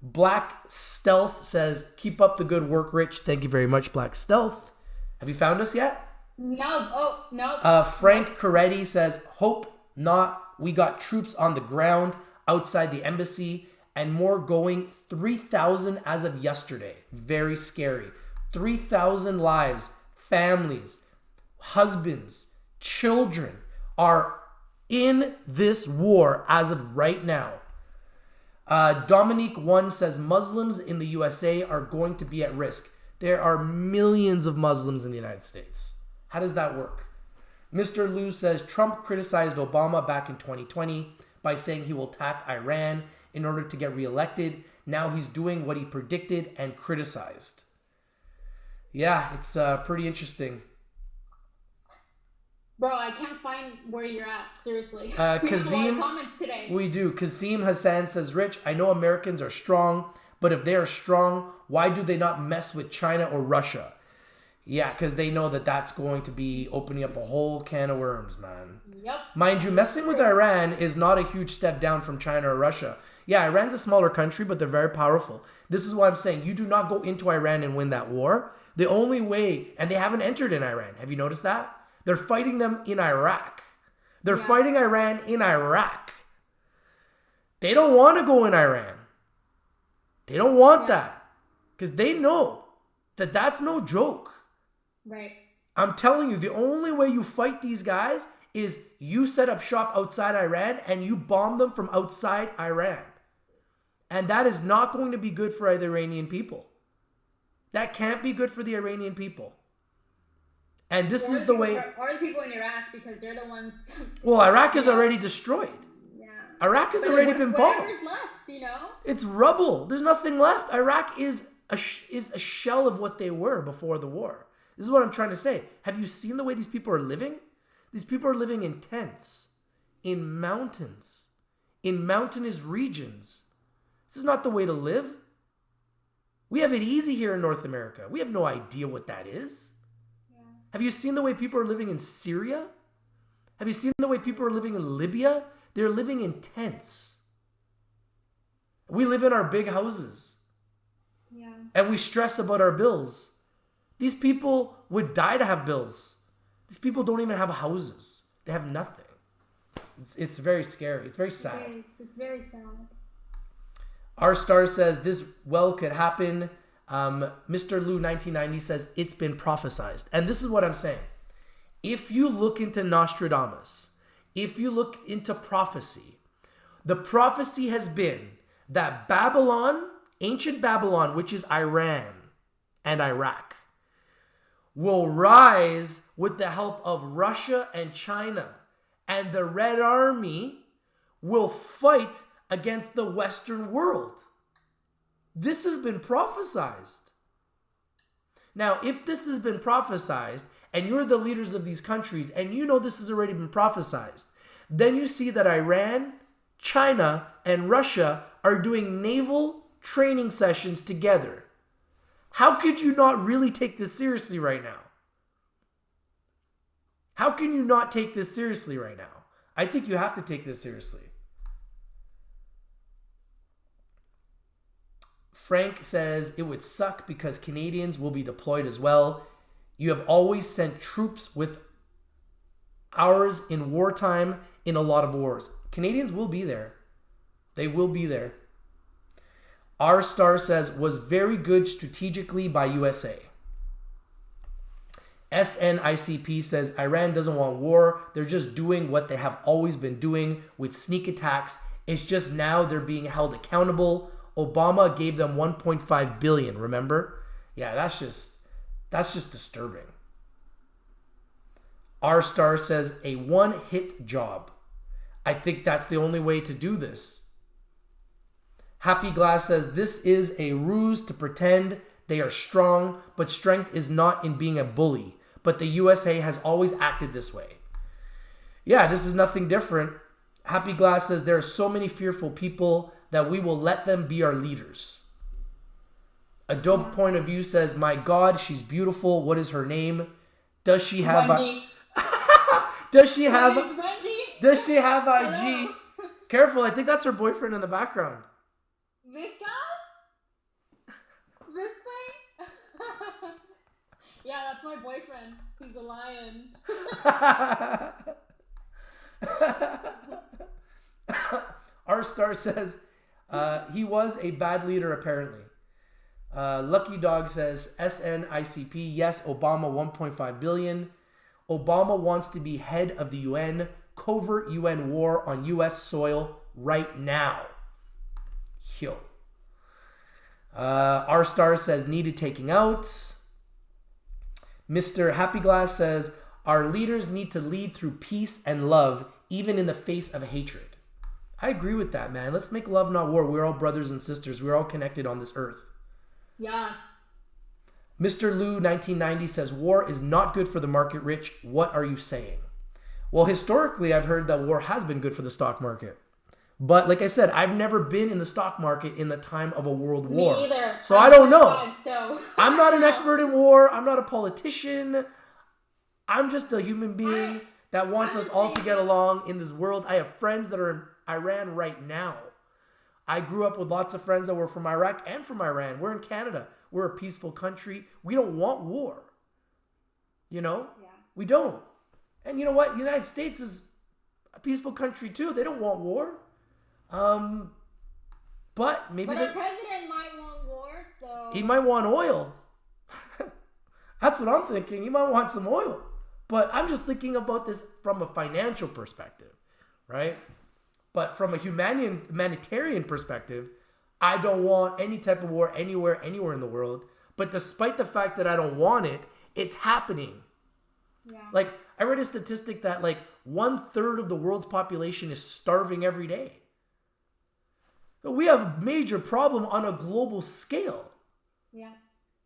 Black Stealth says keep up the good work, Rich. Thank you very much, Black Stealth. Have you found us yet? No. Oh, no. Frank Coretti says hope not. We got troops on the ground outside the embassy and more going. 3,000 as of yesterday. Very scary. 3,000 lives, families, husbands, children are in this war as of right now. Dominique 1 says Muslims in the USA are going to be at risk. There are millions of Muslims in the United States. How does that work? Mr. Liu says Trump criticized Obama back in 2020 by saying he will attack Iran in order to get reelected. Now he's doing what he predicted and criticized. Yeah, it's pretty interesting. Bro, I can't find where you're at. Seriously. Kazim, comments today. We do. Kazim Hassan says, Rich, I know Americans are strong, but if they are strong, why do they not mess with China or Russia? Yeah, because they know that that's going to be opening up a whole can of worms, man. Yep. Mind you, messing with Iran is not a huge step down from China or Russia. Yeah, Iran's a smaller country, but they're very powerful. This is why I'm saying you do not go into Iran and win that war. The only way, and they haven't entered in Iran. Have you noticed that? They're fighting them in Iraq. They're fighting Iran in Iraq. They don't want to go in Iran. They don't want that. Because they know that that's no joke. Right. I'm telling you, the only way you fight these guys is you set up shop outside Iran and you bomb them from outside Iran. And that is not going to be good for the Iranian people. That can't be good for the Iranian people. And this is the way... Or the people in Iraq, because they're the ones... Well, Iraq is already destroyed. Yeah. Iraq has already been bombed. Whatever's left, you know? It's rubble. There's nothing left. Iraq is a shell of what they were before the war. This is what I'm trying to say. Have you seen the way these people are living? These people are living in tents, in mountains, in mountainous regions. This is not the way to live. We have it easy here in North America. We have no idea what that is. Yeah. Have you seen the way people are living in Syria? Have you seen the way people are living in Libya? They're living in tents. We live in our big houses. Yeah. And we stress about our bills. These people would die to have bills. These people don't even have houses. They have nothing. It's very scary. It's very sad. It's very sad. R Star says this well could happen. Mr. Lou 1990 says it's been prophesized. And this is what I'm saying. If you look into Nostradamus, if you look into prophecy, the prophecy has been that Babylon, ancient Babylon, which is Iran and Iraq, will rise with the help of Russia and China. And the Red Army will fight against the Western world. This has been prophesized. Now, if this has been prophesized, and you're the leaders of these countries, and you know this has already been prophesized, then you see that Iran, China, and Russia are doing naval training sessions together. How could you not really take this seriously right now? How can you not take this seriously right now? I think you have to take this seriously. Frank says it would suck because Canadians will be deployed as well. You have always sent troops with ours in wartime in a lot of wars. Canadians will be there. They will be there. R Star says was very good strategically by USA. SNICP says Iran doesn't want war. They're just doing what they have always been doing with sneak attacks. It's just now they're being held accountable. Obama gave them 1.5 billion, remember? Yeah, that's just disturbing. R Star says a one-hit job. I think that's the only way to do this. Happy Glass says this is a ruse to pretend they are strong, but strength is not in being a bully. But the USA has always acted this way. Yeah, this is nothing different. Happy Glass says there are so many fearful people. that we will let them be our leaders. A dope point of view says, my God, she's beautiful. What is her name? Does she have Does she have IG? Hello. Careful, I think that's her boyfriend in the background. This guy? This thing? Yeah, that's my boyfriend. He's a lion. R Star says he was a bad leader apparently. Lucky Dog says SNICP, yes, Obama 1.5 billion. Obama wants to be head of the UN, covert UN war on US soil right now. Yo. R Star says needed taking out. Mr. Happy Glass says our leaders need to lead through peace and love, even in the face of hatred. I agree with that, man. Let's make love, not war. We're all brothers and sisters. We're all connected on this earth. Yes. Mr. Lou 1990 says war is not good for the market, Rich. What are you saying? Well, historically, I've heard that war has been good for the stock market. But like I said, I've never been in the stock market in the time of a world war. Me either. So I don't know. So. I'm not an expert in war. I'm not a politician. I'm just a human being that wants us all to get along in this world. I have friends that are in Iran right now. I grew up with lots of friends that were from Iraq and from Iran. We're in Canada. We're a peaceful country. We don't want war. You know? Yeah. We don't. And you know what? The United States is a peaceful country too. They don't want war. But maybe our president might want war, so... He might want oil. That's what I'm thinking. He might want some oil. But I'm just thinking about this from a financial perspective, right? But from a humanitarian perspective, I don't want any type of war anywhere in the world. But despite the fact that I don't want it, it's happening. Yeah. Like, I read a statistic that like 1/3 of the world's population is starving every day. We have a major problem on a global scale. Yeah.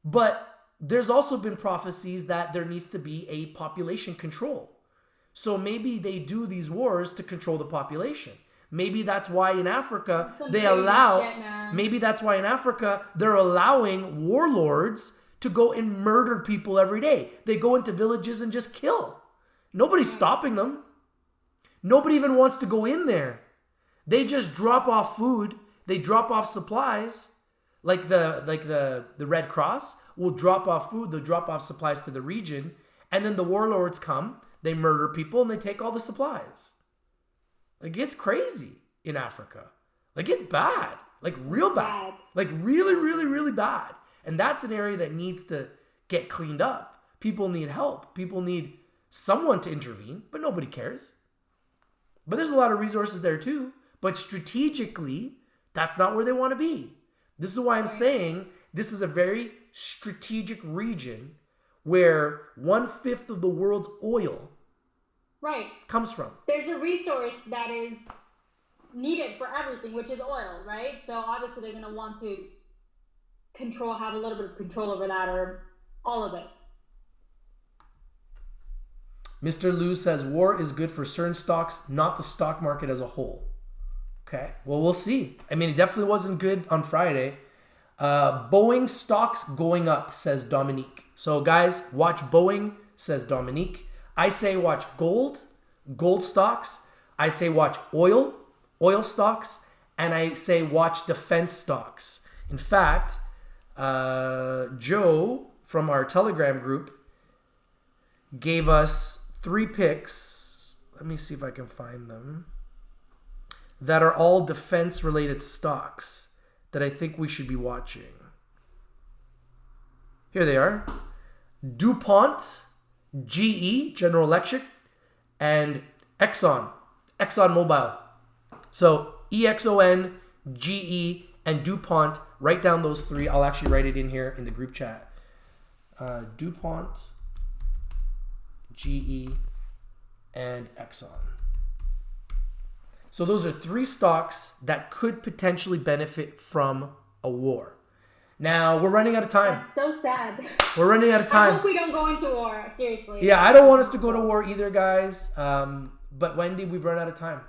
But there's also been prophecies that there needs to be a population control. So maybe they do these wars to control the population. Maybe that's why in Africa maybe that's why in Africa they're allowing warlords to go and murder people every day. They go into villages and just kill. Nobody's stopping them. Nobody even wants to go in there. They just drop off food. They drop off supplies. Like the Red Cross will drop off food. They'll drop off supplies to the region. And then the warlords come. They murder people and they take all the supplies. Like, it's crazy in Africa. Like, it's bad. Like, real bad. Like, really, really, really bad. And that's an area that needs to get cleaned up. People need help. People need someone to intervene, but nobody cares. But there's a lot of resources there too. But strategically, that's not where they want to be. This is why I'm saying this is a very strategic region where 1/5 of the world's oil comes from. There's a resource that is needed for everything, which is oil, right? So obviously they're going to want to have a little bit of control over that, or all of it. Mr. Liu says war is good for certain stocks, not the stock market as a whole. Okay, well, we'll see. I mean, it definitely wasn't good on Friday. Boeing stocks going up, says Dominique. So guys, watch Boeing, says Dominique. I say watch gold stocks. I say watch oil stocks. And I say watch defense stocks. In fact, Joe from our Telegram group gave us 3 picks. Let me see if I can find them. That are all defense related stocks that I think we should be watching. Here they are. DuPont, GE, General Electric, and ExxonMobil. So EXON, GE, and DuPont. Write down those 3. I'll actually write it in here in the group chat. DuPont, GE, and Exxon. So those are 3 stocks that could potentially benefit from a war. Now, we're running out of time. That's so sad. We're running out of time. I hope we don't go into war, seriously. Yeah, I don't want us to go to war either, guys. But Wendy, we've run out of time.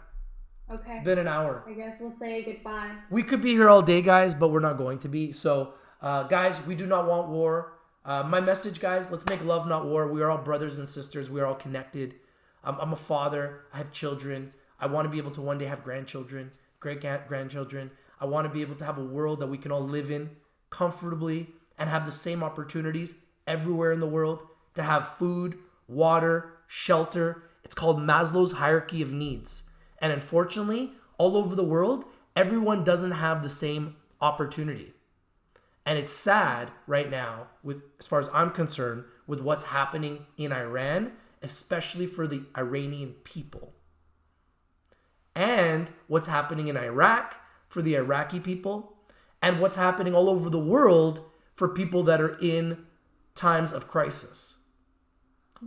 Okay. It's been an hour. I guess we'll say goodbye. We could be here all day, guys, but we're not going to be. So, guys, we do not want war. My message, guys, let's make love, not war. We are all brothers and sisters. We are all connected. I'm a father. I have children. I want to be able to one day have grandchildren, great-grandchildren. I want to be able to have a world that we can all live in comfortably and have the same opportunities everywhere in the world to have food, water, shelter. It's called Maslow's hierarchy of needs. And unfortunately, all over the world, everyone doesn't have the same opportunity. And it's sad right now, with as far as I'm concerned, with what's happening in Iran, especially for the Iranian people. And what's happening in Iraq for the Iraqi people. And what's happening all over the world for people that are in times of crisis.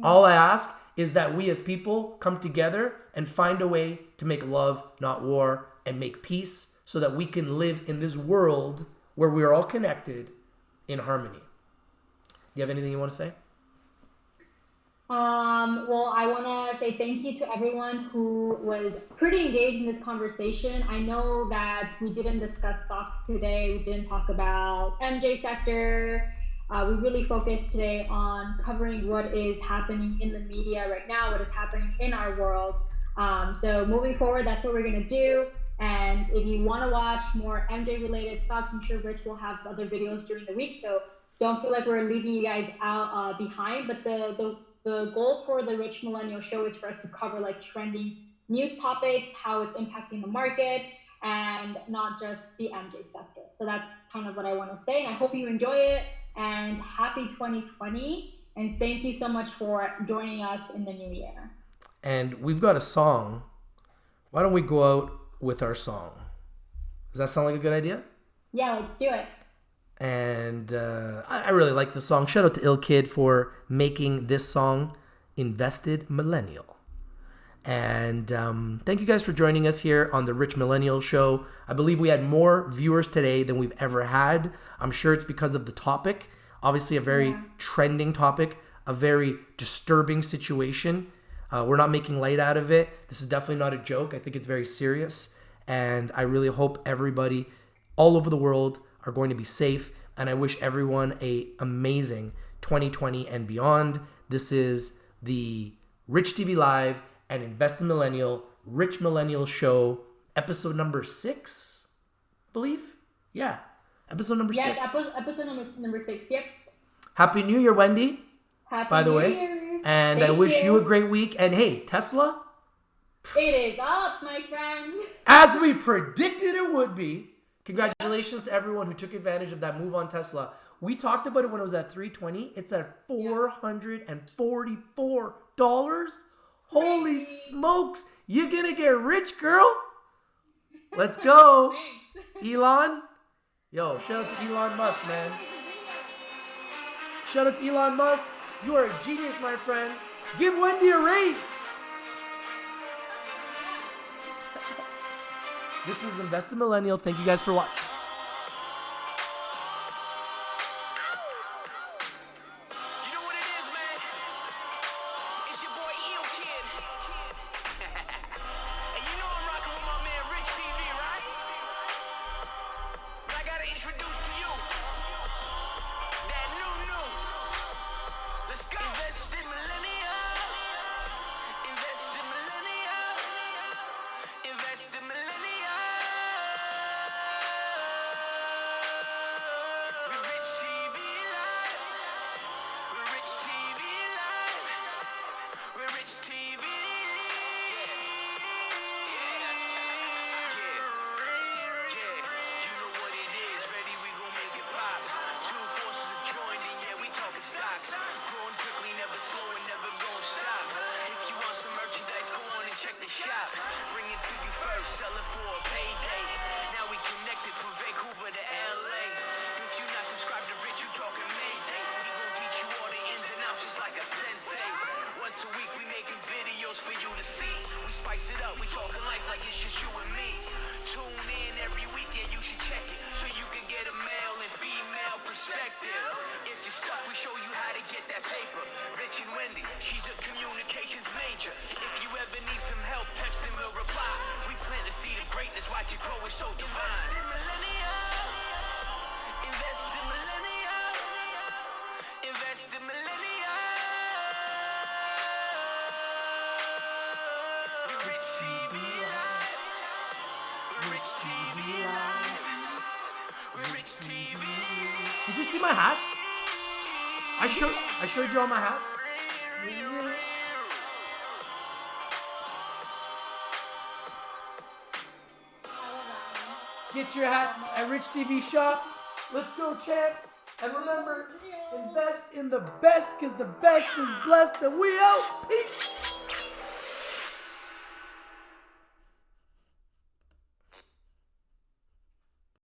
All I ask is that we as people come together and find a way to make love, not war, and make peace so that we can live in this world where we are all connected in harmony. Do you have anything you want to say? Well, I want to say thank you to everyone who was pretty engaged in this conversation. I know that we didn't discuss stocks today. We didn't talk about MJ sector. We really focused today on covering what is happening in the media right now, what is happening in our world. So moving forward, that's what we're going to do. And if you want to watch more MJ related stocks, I'm sure Rich will have other videos during the week. So don't feel like we're leaving you guys out behind. But the goal for the Rich Millennial Show is for us to cover like trending news topics, how it's impacting the market, and not just the MJ sector. So that's kind of what I want to say. And I hope you enjoy it. And happy 2020. And thank you so much for joining us in the new year. And we've got a song. Why don't we go out with our song? Does that sound like a good idea? Yeah, let's do it. And I really like the song. Shout out to Ill Kid for making this song, Invested Millennial. And thank you guys for joining us here on the Rich Millennial Show. I believe we had more viewers today than we've ever had. I'm sure it's because of the topic. Obviously, a very trending topic, a very disturbing situation. We're not making light out of it. This is definitely not a joke. I think it's very serious. And I really hope everybody all over the world are going to be safe. And I wish everyone a amazing 2020 and beyond. This is the Rich TV Live and Invested Millennial, Rich Millennial Show, episode number 6, I believe. Yeah, episode number 6. Yes, episode number 6, yep. Happy New Year, Wendy. Happy New Year. And Thank I wish you a you. great week. And hey, Tesla, It is up, my friend. as we predicted it would be, congratulations to everyone who took advantage of that move on Tesla. We talked about it when it was at $320. It's at $444. Holy smokes. You're going to get rich, girl. Let's go. Elon. Yo, shout out to Elon Musk, man. Shout out to Elon Musk. You are a genius, my friend. Give Wendy a raise. This is Invested Millennial. Thank you guys for watching. You know what it is, man? It's your boy Eel Kid. And you know I'm rocking with my man Rich TV, right? But I gotta introduce to you that new. Let's go. Invested Millennial. Invested Millennial. Invested Millennial. We're Rich TV Live. We're Rich TV Live. We're Rich TV. Yeah. You know what it is. Ready, we gon' make it pop. Two forces have joined and yeah, we talking stocks. Growing quickly, never slowing, never gon' stop. If you want some merchandise, go on and check the shop. Bring it to you first, sell it for a payday. Now we connected from Vancouver to LA. If you not subscribed to Rich, you talking Mayday. We gon' teach you all the ins and outs just like a sensei. Once a week we making videos for you to see. We spice it up, we talking life like it's just you and me. Tune in every week, yeah, you should check it. So you can get a male and female perspective. If you're stuck, we show you how to get that paper. Rich and Wendy, she's a communications major. If you ever need some help, text and we'll reply. We plant the you're growing so divine. Invest in millennial. Invest in millennial. Rich TV Live. Rich TV Live. Rich TV. Did you see my hats? I showed you all my hats. Get your hats at Rich TV Shop. Let's go, champ. And remember, invest in the best, because the best is blessed, and we out. Peace.